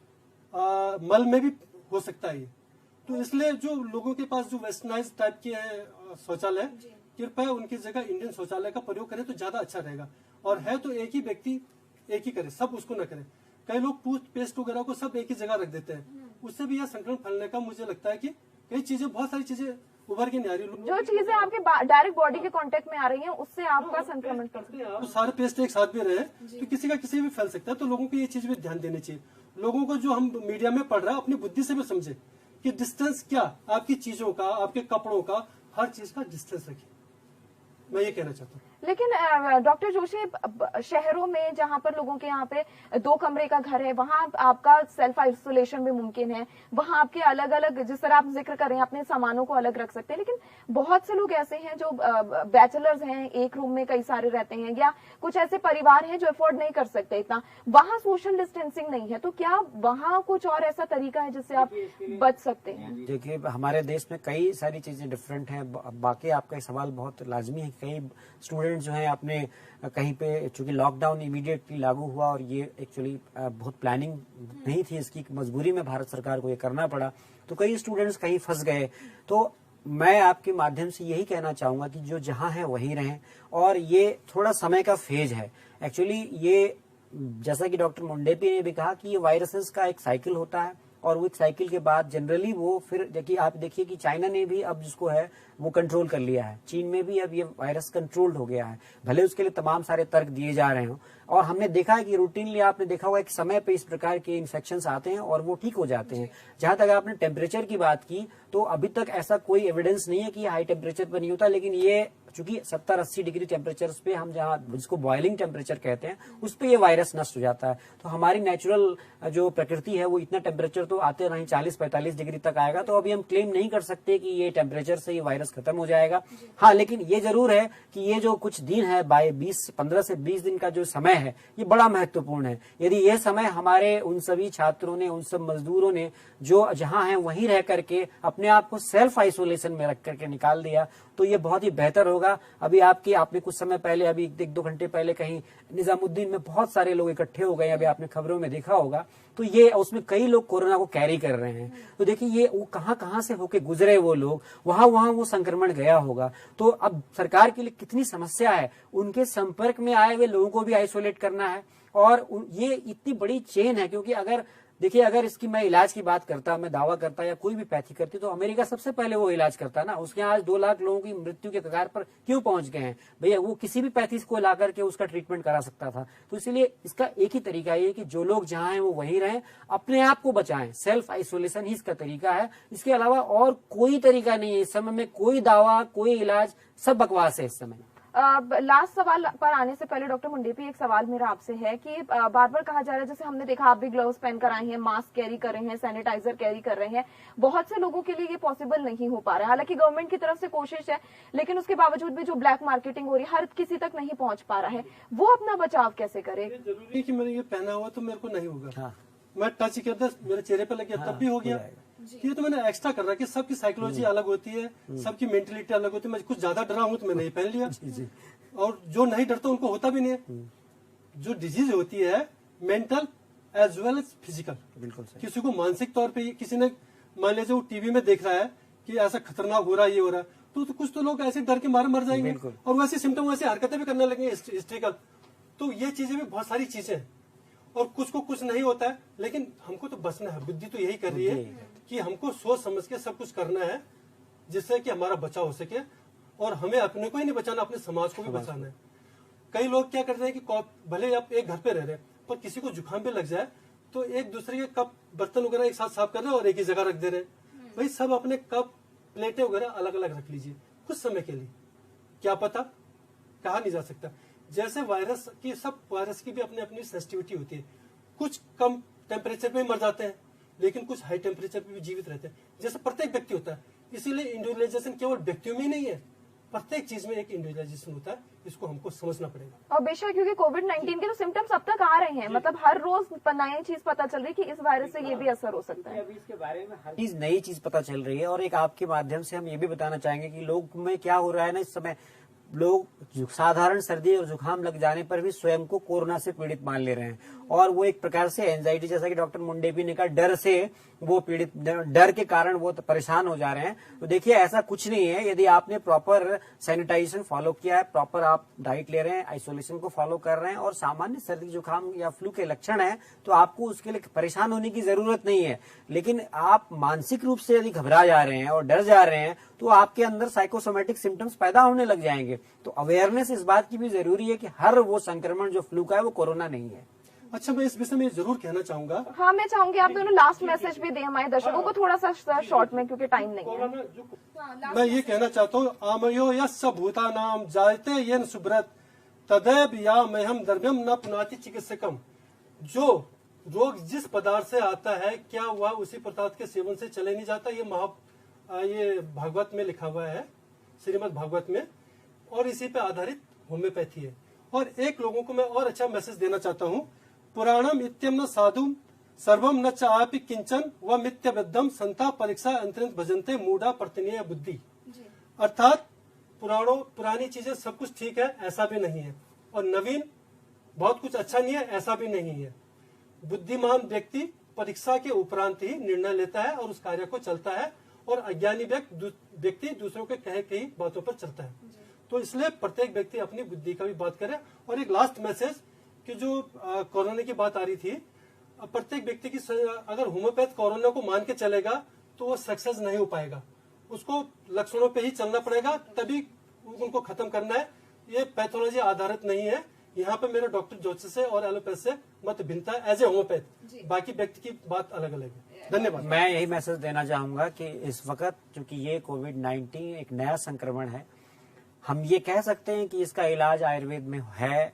A: मल में भी हो सकता है। तो इसलिए जो लोगों के पास जो वेस्टर्नाइज टाइप के शौचालय, कृपया उनकी जगह इंडियन शौचालय का प्रयोग करें तो ज्यादा अच्छा रहेगा। और है तो एक ही व्यक्ति एक ही करे, सब उसको न करे। कई लोग टूथपेस्ट वगैरह को सब एक ही जगह रख देते हैं, उससे भी यह संक्रमण फैलने का मुझे लगता है कि कई चीजें, बहुत सारी चीजें उभर के नहीं आ रही।
B: जो चीजें आपके डायरेक्ट बॉडी के कांटेक्ट में आ रही हैं उससे आपका संक्रमण
A: तो सारे पेस्ट एक साथ भी रहे तो किसी का किसी भी फैल सकता है। तो लोगों को ये चीज भी ध्यान देनी चाहिए। लोगों को जो हम मीडिया में पढ़ रहा है अपनी बुद्धि से भी समझे कि डिस्टेंस क्या, आपकी चीजों का, आपके कपड़ों का, हर चीज का डिस्टेंस रखिए। मैं ये कहना चाहता हूँ।
B: लेकिन डॉक्टर जोशी, शहरों में जहां पर लोगों के यहाँ पे 2 कमरे का घर है, वहां आपका सेल्फ आइसोलेशन भी मुमकिन है, वहां आपके अलग अलग, जिस तरह आप जिक्र कर रहे हैं, अपने सामानों को अलग रख सकते हैं। लेकिन बहुत से लोग ऐसे हैं जो बैचलर्स हैं, एक रूम में कई सारे रहते हैं, या कुछ ऐसे परिवार हैं जो अफोर्ड नहीं कर सकते इतना, वहां सोशल डिस्टेंसिंग नहीं है, तो क्या वहां कुछ और ऐसा तरीका है जिससे आप बच सकते हैं?
C: देखिए, हमारे देश में कई सारी चीजें डिफरेंट हैं। बाकी आपका सवाल बहुत लाजमी है। कई स्टूडेंट जो है आपने कहीं पे, चूंकि लॉकडाउन इमीडिएटली लागू हुआ और ये एक्चुअली बहुत प्लानिंग नहीं थी, इसकी मजबूरी में भारत सरकार को ये करना पड़ा, तो कई स्टूडेंट्स कहीं फंस गए। तो मैं आपके माध्यम से यही कहना चाहूंगा कि जो जहां है वहीं रहें, और ये थोड़ा समय का फेज है। एक्चुअली ये, जैसा कि डॉक्टर मुंडेपी ने भी कहा कि ये वायरसेस का एक साइकिल होता है, और वो एक साइकिल के बाद जनरली वो फिर देखिए, आप देखिए कि चाइना ने भी अब जिसको है वो कंट्रोल कर लिया है, चीन में भी अब ये वायरस कंट्रोल्ड हो गया है, भले उसके लिए तमाम सारे तर्क दिए जा रहे हो। और हमने देखा है कि रूटीनली आपने देखा हुआ एक समय पे इस प्रकार के इन्फेक्शंस आते हैं और वो ठीक हो जाते हैं। जहां तक आपने टेम्परेचर की बात की, तो अभी तक ऐसा कोई एविडेंस नहीं है कि हाई टेम्परेचर पर नहीं होता, लेकिन ये चूंकि 70-80 डिग्री टेम्परेचर पे, हम जहाँ जिसको बॉइलिंग टेम्परेचर कहते हैं, उस पे ये वायरस नष्ट हो जाता है। तो हमारी नेचुरल जो प्रकृति है वो इतना टेम्परेचर तो आते नहीं, 40-45 डिग्री तक आएगा। तो अभी हम क्लेम नहीं कर सकते कि ये टेम्परेचर से ये वायरस खत्म हो जाएगा। हाँ, लेकिन ये जरूर है कि ये जो कुछ दिन है, 15 से 20 दिन का जो समय है, ये बड़ा महत्वपूर्ण है। यदि ये समय हमारे उन सभी छात्रों ने, उन सब मजदूरों ने जो जहां हैं वहीं रह करके अपने आप को सेल्फ आइसोलेशन में रख करके निकाल दिया, तो ये बहुत ही बेहतर होगा। अभी आपने कुछ समय पहले, अभी 1-2 घंटे पहले कहीं निजामुद्दीन में बहुत सारे लोग इकट्ठे हो गए, अभी आपने खबरों में देखा होगा। तो ये उसमें कई लोग कोरोना को कैरी कर रहे हैं। तो देखिए, ये वो कहां से होके गुजरे वो लोग, वहां वो संक्रमण गया होगा। तो अब सरकार के लिए कितनी समस्या है, उनके संपर्क में आए हुए लोगों को भी आइसोलेट करना है। और ये इतनी बड़ी चेन है, क्योंकि अगर इसकी मैं इलाज की बात करता, मैं दावा करता या कोई भी पैथी करती, तो अमेरिका सबसे पहले वो इलाज करता ना। उसके आज 2 लाख लोगों की मृत्यु के कगार पर क्यों पहुंच गए हैं भैया? वो किसी भी पैथी को ला करके उसका ट्रीटमेंट करा सकता था। तो इसलिए इसका एक ही तरीका ये कि जो लोग जहां हैं वो वहीं रहें, अपने आप को बचाएं। सेल्फ आइसोलेशन ही इसका तरीका है, इसके अलावा और कोई तरीका नहीं है। इस समय में कोई दावा, कोई इलाज, सब बकवास है इस समय।
B: लास्ट सवाल पर आने से पहले डॉक्टर मुंडेपी, एक सवाल मेरा आपसे है कि बार बार कहा जा रहा है, जैसे हमने देखा आप भी ग्लव्स पहन कर आए हैं, मास्क कैरी कर रहे हैं, सैनिटाइजर कैरी कर रहे हैं, बहुत से लोगों के लिए ये पॉसिबल नहीं हो पा रहा है। हालांकि गवर्नमेंट की तरफ से कोशिश है, लेकिन उसके बावजूद भी जो ब्लैक मार्केटिंग हो रही है, हर किसी तक नहीं पहुंच पा रहा है। वो अपना बचाव कैसे करे?
A: जरूरी कि मैंने ये पहना हुआ तो मेरे को नहीं होगा, मैं टच किया मेरे चेहरे पे लग गया तब भी हो गया। ये तो मैंने एक्स्ट्रा कर रहा है कि सबकी साइकोलॉजी अलग होती है, सबकी मेंटेलिटी अलग होती है। मैं कुछ ज्यादा डरा हूं तो मैं नहीं पहन लिया, और जो नहीं डरता उनको होता भी नहीं है। जो डिजीज होती है mental as well as physical, बिल्कुल किसी को मानसिक तौर पे, किसी ने मान लीजिए वो टीवी में देख रहा है कि ऐसा खतरनाक हो रहा है, ये हो रहा है, तो कुछ तो लोग ऐसे डर के मारे मर जाएंगे, और वैसे सिम्टम, वैसे हरकतें भी करने लगेंगे हिस्ट्रिकल। तो ये चीजें भी बहुत सारी चीजें हैं, और कुछ को कुछ नहीं होता है, लेकिन हमको तो बचना है। बुद्धि तो यही कर रही है कि हमको सोच समझ के सब कुछ करना है, जिससे कि हमारा बचाव हो सके। और हमें अपने को ही नहीं बचाना, अपने समाज को भी बचाना है। कई लोग क्या करते हैं कि भले आप एक घर पे रह रहे हैं, पर किसी को जुकाम भी लग जाए तो एक दूसरे के कप, बर्तन वगैरह एक साथ साफ कर रहे हैं और एक ही जगह रख दे रहे हैं। भाई सब अपने कप, प्लेटें वगैरह अलग अलग रख लीजिए कुछ समय के लिए, क्या पता, कहा नहीं जा सकता। जैसे वायरस की, सब वायरस की भी अपनी अपनी सेंसिटिविटी होती है। कुछ कम टेम्परेचर पे मर जाते हैं, लेकिन कुछ हाई टेम्परेचर पे भी जीवित रहते हैं, जैसे प्रत्येक व्यक्ति होता है। इसीलिए इंडिविजुअलाइजेशन केवल व्यक्तियों में ही नहीं है, प्रत्येक चीज में एक इंडिविजुअलाइजेशन होता है, इसको हमको समझना पड़ेगा।
B: और बेशक, क्योंकि कोविड-19 के तो सिम्टम्स अब तक आ रहे हैं, मतलब हर रोज नई चीज पता चल रही है कि इस वायरस से ये भी असर हो सकता है।
C: अभी इसके बारे में हर चीज, नई चीज पता चल रही है। और एक आपके माध्यम से हम ये भी बताना चाहेंगे कि लोग में क्या हो रहा है ना, इस समय लोग साधारण सर्दी और जुकाम लग जाने पर भी स्वयं को कोरोना से पीड़ित मान ले रहे हैं, और वो एक प्रकार से एंजाइटी, जैसा कि डॉक्टर मुंडेपी ने कहा, डर से वो पीड़ित, डर के कारण वो परेशान हो जा रहे हैं। तो देखिए, ऐसा कुछ नहीं है। यदि आपने प्रॉपर सैनिटाइजेशन फॉलो किया है, प्रॉपर आप डाइट ले रहे हैं, आइसोलेशन को फॉलो कर रहे हैं, और सामान्य सर्दी जुकाम या फ्लू के लक्षण है, तो आपको उसके लिए परेशान होने की जरूरत नहीं है। लेकिन आप मानसिक रूप से यदि घबरा जा रहे हैं और डर जा रहे हैं, तो आपके अंदर साइकोसोमेटिक सिम्टम्स पैदा होने लग जाएंगे। तो अवेयरनेस इस बात की भी जरूरी है कि हर वो संक्रमण जो फ्लू का है वो कोरोना नहीं है।
A: अच्छा, मैं इस विषय में जरूर कहना चाहूंगा,
B: हाँ, मैं चाहूंगी आप दोनों लास्ट मैसेज भी दें हमारे दर्शकों को, थोड़ा सा शॉर्ट में, क्योंकि टाइम नहीं है।
A: मैं ये कहना चाहता हूँ, आमयो यस्य भूतानाम जायते येन सुब्रत तदैव या मह्यम द्रव्यम न पुनाति चिकित्सकम। जो रोग जिस पदार्थ से आता है, क्या वह उसी पदार्थ के सेवन से चले नहीं जाता? ये भागवत में लिखा हुआ है, श्रीमद् भागवत में, और इसी पे आधारित होम्योपैथी है। और एक लोगों को मैं और अच्छा मैसेज देना चाहता हूँ, पुराणम इत्यम न साधु सर्वम न चापि किंचन व मिथ्य वृद्धम संता परीक्षा अंतरित भजनते मूढ़ा प्रतिनीय बुद्धि। अर्थात पुरानी चीजें सब कुछ ठीक है ऐसा भी नहीं है, और नवीन बहुत कुछ अच्छा नहीं है ऐसा भी नहीं है। बुद्धिमान व्यक्ति परीक्षा के उपरांत ही निर्णय लेता है और उस कार्य को चलता है, और अज्ञानी व्यक्ति दूसरों के कहे कई बातों पर चलता है। तो इसलिए प्रत्येक व्यक्ति अपनी बुद्धि का भी बात करे। और एक लास्ट मैसेज कि जो कोरोना की बात आ रही थी, प्रत्येक व्यक्ति की अगर होम्योपैथ कोरोना को मान के चलेगा तो वो सक्सेस नहीं हो पाएगा, उसको लक्षणों पे ही चलना पड़ेगा, तभी उनको खत्म करना है। ये पैथोलॉजी आधारित नहीं है। यहाँ पे मेरे डॉक्टर ज्योतिष से और एलोपैथ से मत भिन्नता है एज ए होम्योपैथ, बाकी व्यक्ति की बात अलग अलग है। धन्यवाद।
C: मैं यही मैसेज देना चाहूंगा कि इस वक्त चूंकि ये कोविड-19 एक नया संक्रमण है, हम ये कह सकते हैं कि इसका इलाज आयुर्वेद में है,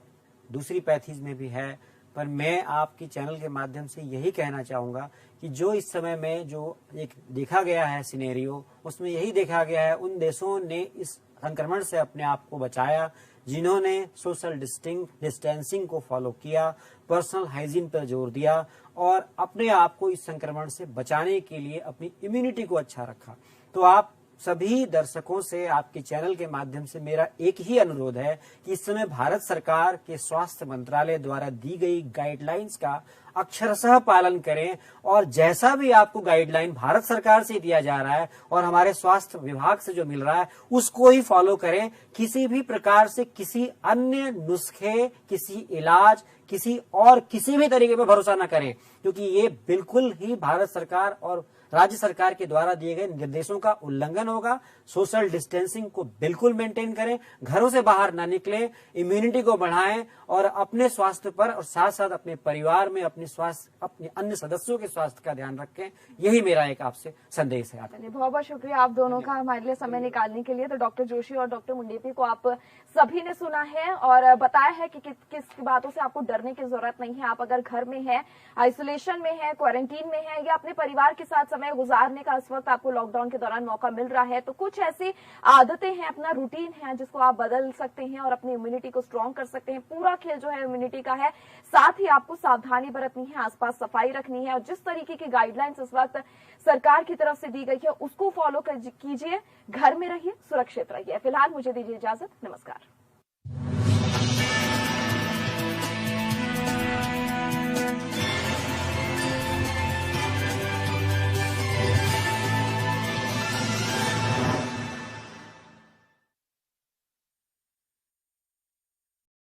C: दूसरी पैथीज में भी है, पर मैं आपकी चैनल के माध्यम से यही कहना चाहूंगा कि जो इस समय में जो एक देखा गया है सिनेरियो, उसमें यही देखा गया है उन देशों ने इस संक्रमण से अपने आप को बचाया जिन्होंने सोशल डिस्टेंसिंग को फॉलो किया, पर्सनल हाइजीन पर जोर दिया और अपने आप को इस संक्रमण से बचाने के लिए अपनी इम्यूनिटी को अच्छा रखा। तो आप सभी दर्शकों से आपके चैनल के माध्यम से मेरा एक ही अनुरोध है कि इस समय भारत सरकार के स्वास्थ्य मंत्रालय द्वारा दी गई गाइडलाइंस का अक्षरशः पालन करें, और जैसा भी आपको गाइडलाइन भारत सरकार से दिया जा रहा है और हमारे स्वास्थ्य विभाग से जो मिल रहा है उसको ही फॉलो करें। किसी भी प्रकार से किसी अन्य नुस्खे, किसी इलाज, किसी भी तरीके पर भरोसा न करें, क्योंकि ये बिल्कुल ही भारत सरकार और राज्य सरकार के द्वारा दिए गए निर्देशों का उल्लंघन होगा। सोशल डिस्टेंसिंग को बिल्कुल मेंटेन करें, घरों से बाहर ना निकलें, इम्यूनिटी को बढ़ाएं और अपने स्वास्थ्य पर और साथ साथ अपने परिवार में अपने अन्य सदस्यों के स्वास्थ्य का ध्यान रखें। यही मेरा एक आपसे संदेश है।
B: बहुत बहुत शुक्रिया आप दोनों का हमारे लिए समय निकालने के लिए। तो डॉक्टर जोशी और डॉक्टर मुंडेपी को आप सभी ने सुना है और बताया है कि किस बातों से आपको डरने की जरूरत नहीं है। आप अगर घर में है, आइसोलेशन में है, क्वारंटीन में है या अपने परिवार के साथ समय गुजारने का इस वक्त आपको लॉकडाउन के दौरान मौका मिल रहा है, तो कुछ ऐसी आदतें हैं, अपना रूटीन है जिसको आप बदल सकते हैं और अपनी इम्यूनिटी को स्ट्रॉन्ग कर सकते हैं। पूरा खेल जो है इम्यूनिटी का है। साथ ही आपको सावधानी बरतनी है, आसपास सफाई रखनी है और जिस तरीके की गाइडलाइंस इस वक्त सरकार की तरफ से दी गई है उसको फॉलो कीजिए, घर में रहिए, सुरक्षित रहिए। फिलहाल मुझे दीजिए इजाजत, नमस्कार।